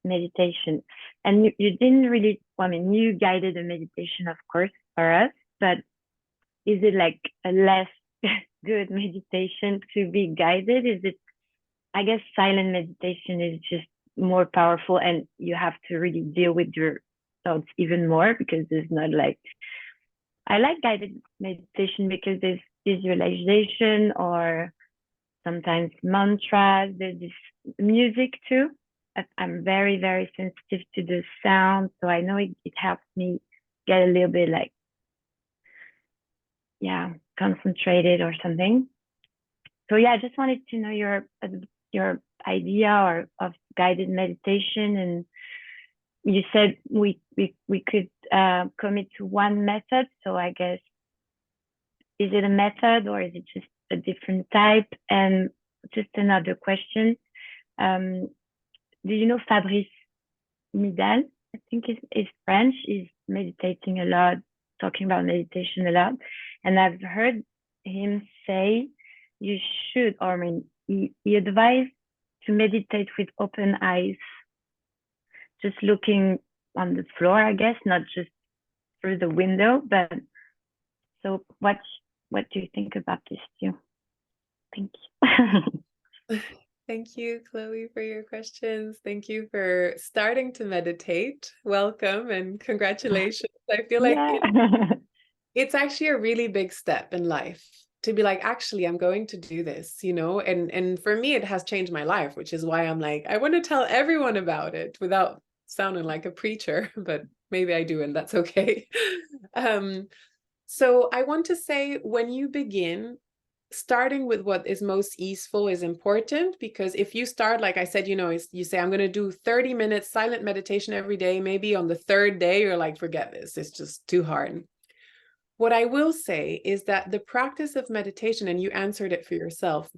meditation. And you didn't really, I mean, you guided a meditation, of course, for us, but is it like a less good meditation to be guided? Is it, I guess silent meditation is just more powerful and you have to really deal with your thoughts even more because there's not like, I like guided meditation because there's visualization or sometimes mantras. There's this music too. I'm very, very sensitive to the sound. So I know it helps me get a little bit like, yeah, concentrated or something. So yeah, I just wanted to know your idea of guided meditation. And you said we could commit to one method. So I guess, is it a method or is it just a different type? And just another question. Do you know Fabrice Midal? I think is French. He's meditating a lot, talking about meditation a lot. And I've heard him say you should, or I mean, he advised to meditate with open eyes, just looking on the floor, I guess, not just through the window. But so what do you think about this too? Thank you. Thank you, Chloe, for your questions. Thank you for starting to meditate. Welcome and congratulations. I feel like it's actually a really big step in life to be like, actually, I'm going to do this, you know, and for me, it has changed my life, which is why I'm like, I want to tell everyone about it without sounding like a preacher, but maybe I do, and that's okay. So I want to say, when you begin, starting with what is most easeful is important, because if you start, like I said, you know, you say, I'm going to do 30 minutes silent meditation every day, maybe on the third day, you're like, forget this, it's just too hard. What I will say is that the practice of meditation, and you answered it for yourself,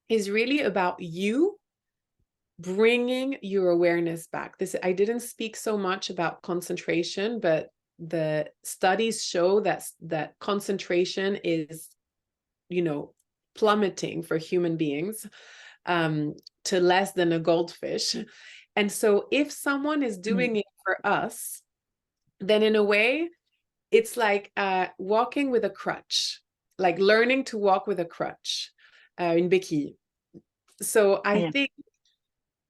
is really about you bringing your awareness back. I didn't speak so much about concentration, but the studies show that concentration is, you know, plummeting for human beings to less than a goldfish. And so if someone is doing it for us, then in a way, it's like walking with a crutch, like learning to walk with a crutch, une béquille. So I think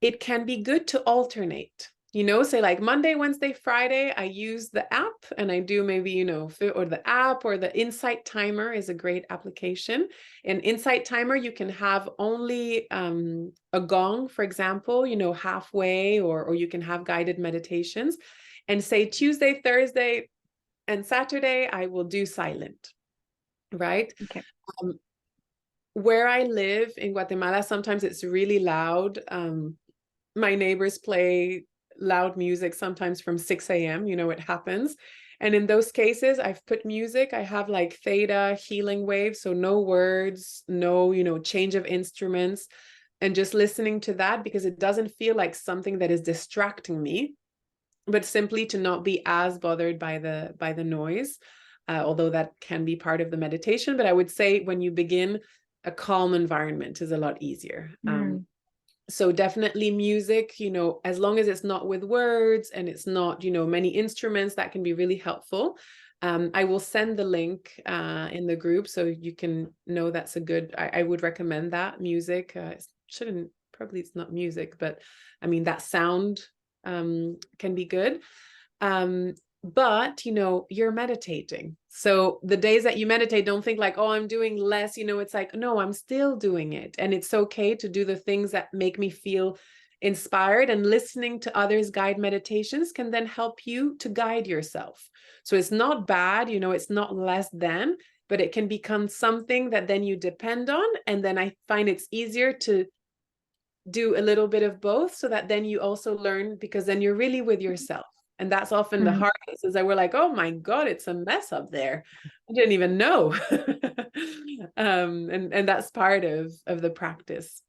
it can be good to alternate, you know, say like Monday, Wednesday, Friday, I use the app and I do maybe, you know, or the app, or the Insight Timer is a great application. In Insight Timer, you can have only a gong, for example, you know, halfway, or you can have guided meditations and say Tuesday, Thursday, and Saturday, I will do silent, right? Okay. Where I live in Guatemala, sometimes it's really loud. My neighbors play loud music sometimes from 6 a.m. You know, it happens. And in those cases, I've put music. I have like theta healing waves. So no words, no, you know, change of instruments, and just listening to that, because it doesn't feel like something that is distracting me, but simply to not be as bothered by the noise, although that can be part of the meditation. But I would say when you begin, a calm environment is a lot easier. So definitely music, you know, as long as it's not with words and it's not, you know, many instruments, that can be really helpful. I will send the link in the group so you can know that's a good, I would recommend that music. Probably it's not music, but I mean, that sound can be good. But, you know, you're meditating. So the days that you meditate, don't think like, oh, I'm doing less, you know, it's like, no, I'm still doing it. And it's okay to do the things that make me feel inspired, and listening to others' guide meditations can then help you to guide yourself. So it's not bad, you know, it's not less than, but it can become something that then you depend on. And then I find it's easier to do a little bit of both, so that then you also learn, because then you're really with yourself. And that's often the hardest, is that we're like, oh my God, it's a mess up there. I didn't even know. And that's part of the practice.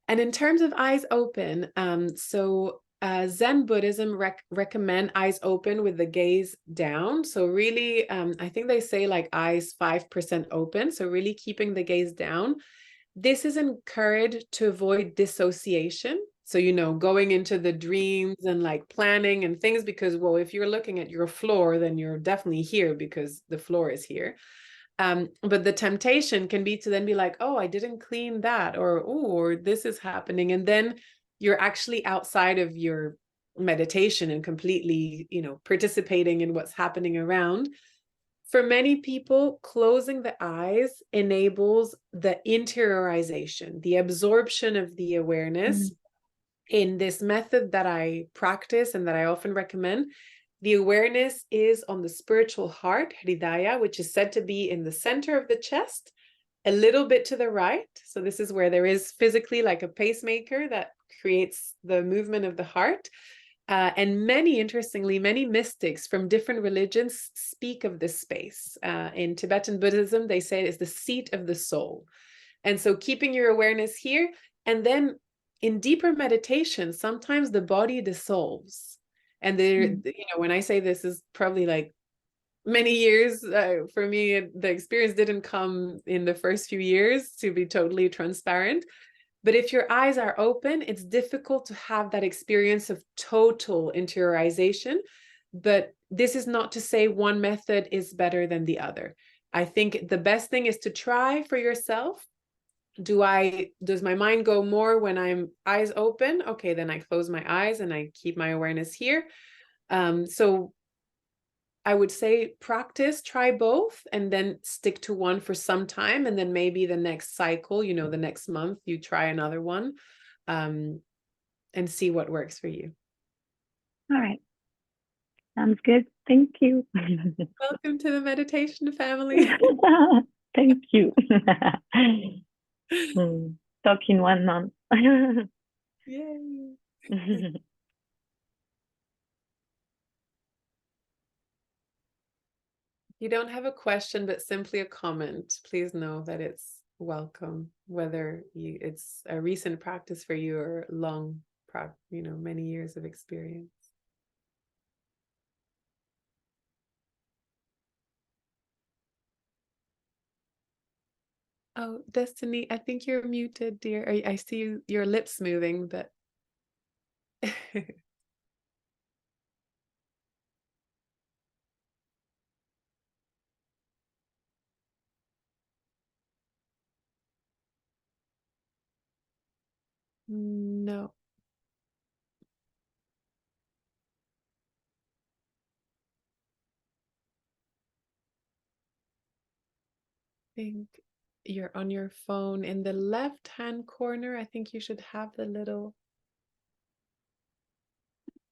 And in terms of eyes open, Zen Buddhism recommend eyes open with the gaze down. So really, I think they say like eyes 5% open. So really keeping the gaze down. This is encouraged to avoid dissociation. So, you know, going into the dreams and like planning and things, because, well, if you're looking at your floor, then you're definitely here because the floor is here. But the temptation can be to then be like, oh, I didn't clean that, or this is happening. And then you're actually outside of your meditation and completely, you know, participating in what's happening around. For many people, closing the eyes enables the interiorization, the absorption of the awareness. In this method that I practice and that I often recommend, the awareness is on the spiritual heart, Hridaya, which is said to be in the center of the chest, a little bit to the right. So this is where there is physically like a pacemaker that creates the movement of the heart. And interestingly, many mystics from different religions speak of this space. In Tibetan Buddhism, they say it's the seat of the soul. And so keeping your awareness here, and then in deeper meditation, sometimes the body dissolves. And there, you know, when I say this is probably like many years, for me, the experience didn't come in the first few years, to be totally transparent. But if your eyes are open, it's difficult to have that experience of total interiorization. But this is not to say one method is better than the other. I think the best thing is to try for yourself. Does my mind go more when I'm eyes open? Okay, then I close my eyes and I keep my awareness here. So I would say practice, try both, and then stick to one for some time. And then maybe the next cycle, you know, the next month, you try another one, and see what works for you. All right. Sounds good. Thank you. Welcome to the meditation family. Thank you. Talk in 1 month. Yay. You don't have a question, but simply a comment, please know that it's welcome, whether it's a recent practice for you or long, you know, many years of experience. Oh, Destiny, I think you're muted, dear. I see your lips moving, but no. I think you're on your phone in the left-hand corner. I think you should have the little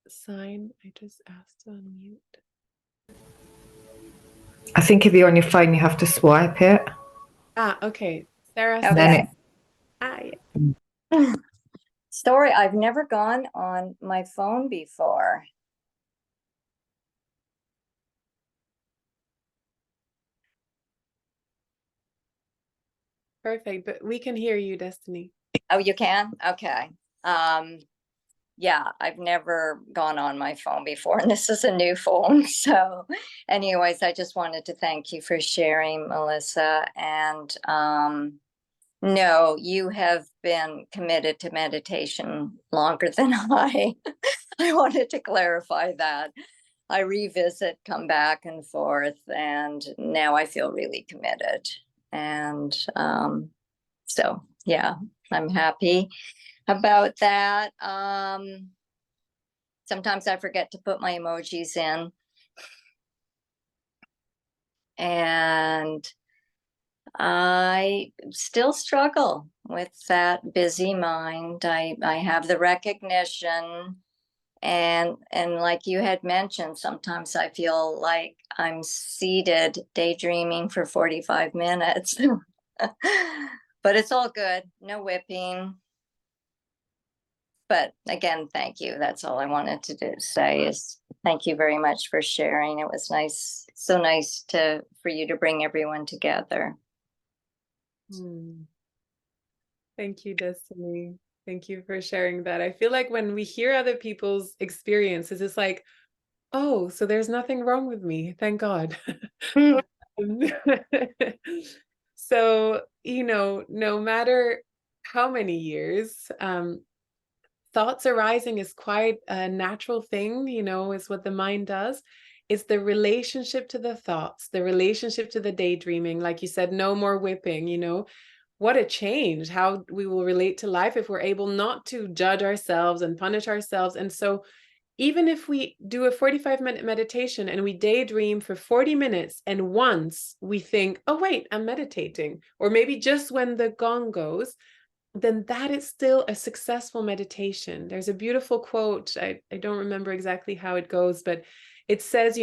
sign. I just asked to unmute. I think if you're on your phone, you have to swipe it. Ah, okay. Sarah Okay. said, Then yeah. Story, I've never gone on my phone before. Perfect, but we can hear you, Destiny. Oh, you can? Okay. Yeah, I've never gone on my phone before, and this is a new phone. So anyways, I just wanted to thank you for sharing, Melissa. And no, you have been committed to meditation longer than I. I wanted to clarify that. I revisit, come back and forth, and now I feel really committed. And so, yeah, I'm happy about that. Sometimes I forget to put my emojis in. And I still struggle with that busy mind. I have the recognition, and like you had mentioned, sometimes I feel like I'm seated daydreaming for 45 minutes. But it's all good. No whipping. But again, thank you. That's all I wanted to say is thank you very much for sharing. It was nice, so nice for you to bring everyone together. Thank you, Destiny. Thank you for sharing that. I feel like when we hear other people's experiences, it's like, oh, so there's nothing wrong with me. Thank God. So, no matter how many years, thoughts arising is quite a natural thing, is what the mind does. It's the relationship to the thoughts, the relationship to the daydreaming. Like you said, no more whipping, what a change, how we will relate to life if we're able not to judge ourselves and punish ourselves. And so even if we do a 45-minute meditation and we daydream for 40 minutes and once we think, oh, wait, I'm meditating, or maybe just when the gong goes, then that is still a successful meditation. There's a beautiful quote. I don't remember exactly how it goes, but it says,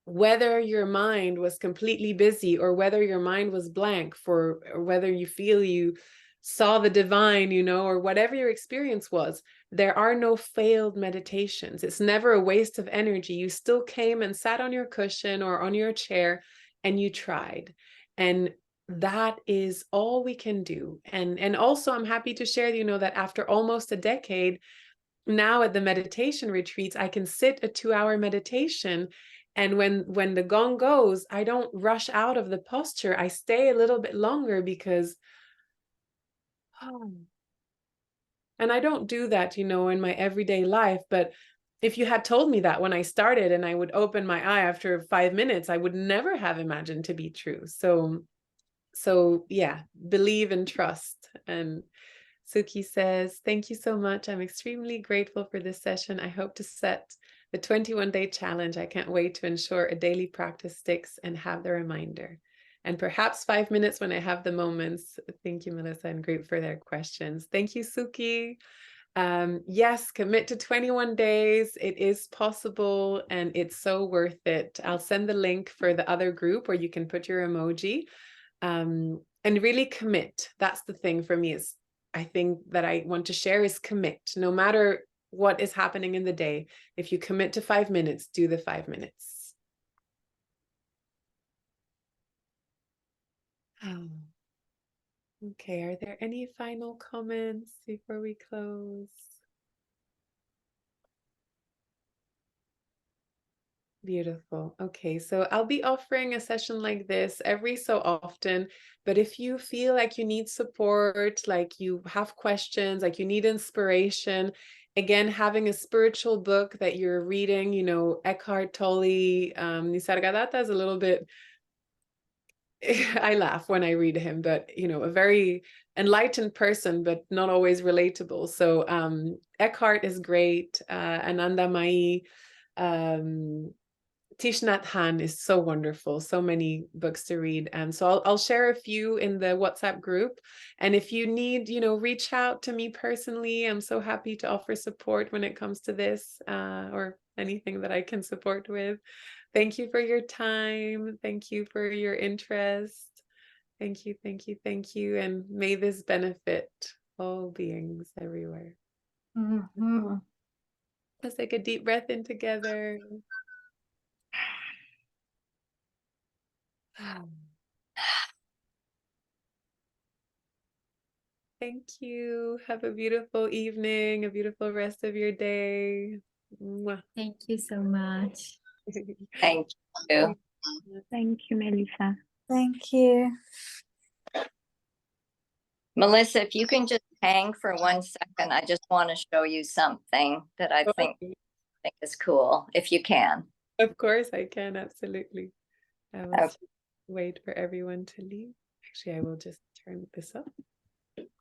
whether your mind was completely busy or whether your mind was blank or whether you feel you saw the divine, or whatever your experience was, there are no failed meditations. It's never a waste of energy. You still came and sat on your cushion or on your chair and you tried. And that is all we can do. And also I'm happy to share, that after almost a decade, now at the meditation retreats, I can sit a 2-hour meditation. And when the gong goes, I don't rush out of the posture. I stay a little bit longer because, and I don't do that, in my everyday life. But if you had told me that when I started and I would open my eye after 5 minutes, I would never have imagined to be true. So yeah, believe and trust. And Suki says, thank you so much. I'm extremely grateful for this session. I hope to set the 21-day challenge. I can't wait to ensure a daily practice sticks and have the reminder. And perhaps 5 minutes when I have the moments. Thank you, Melissa and Group, for their questions. Thank you, Suki. Yes, commit to 21 days. It is possible and it's so worth it. I'll send the link for the other group where you can put your emoji. And really commit. That's the thing for me, is I think that I want to share is commit. No matter what is happening in the day, if you commit to 5 minutes, do the 5 minutes. Okay, are there any final comments before we close? Beautiful. Okay, so I'll be offering a session like this every so often, but if you feel like you need support, like you have questions, like you need inspiration, again, having a spiritual book that you're reading, Eckhart Tolle, Nisargadatta is a little bit, I laugh when I read him, but, a very enlightened person, but not always relatable. So Eckhart is great, Anandamayi, Thich Nhat Hanh is so wonderful. So many books to read. And so I'll share a few in the WhatsApp group. And if you need, reach out to me personally. I'm so happy to offer support when it comes to this or anything that I can support with. Thank you for your time. Thank you for your interest. Thank you, thank you, thank you. And may this benefit all beings everywhere. Let's take a deep breath in together. Thank you. Have a beautiful evening, a beautiful rest of your day. Mwah. Thank you so much. Thank you. Thank you, Melissa. Thank you. Melissa, if you can just hang for 1 second, I just want to show you something that I think is cool, if you can. Of course I can, absolutely. I will Okay. wait for everyone to leave. Actually, I will just turn this up.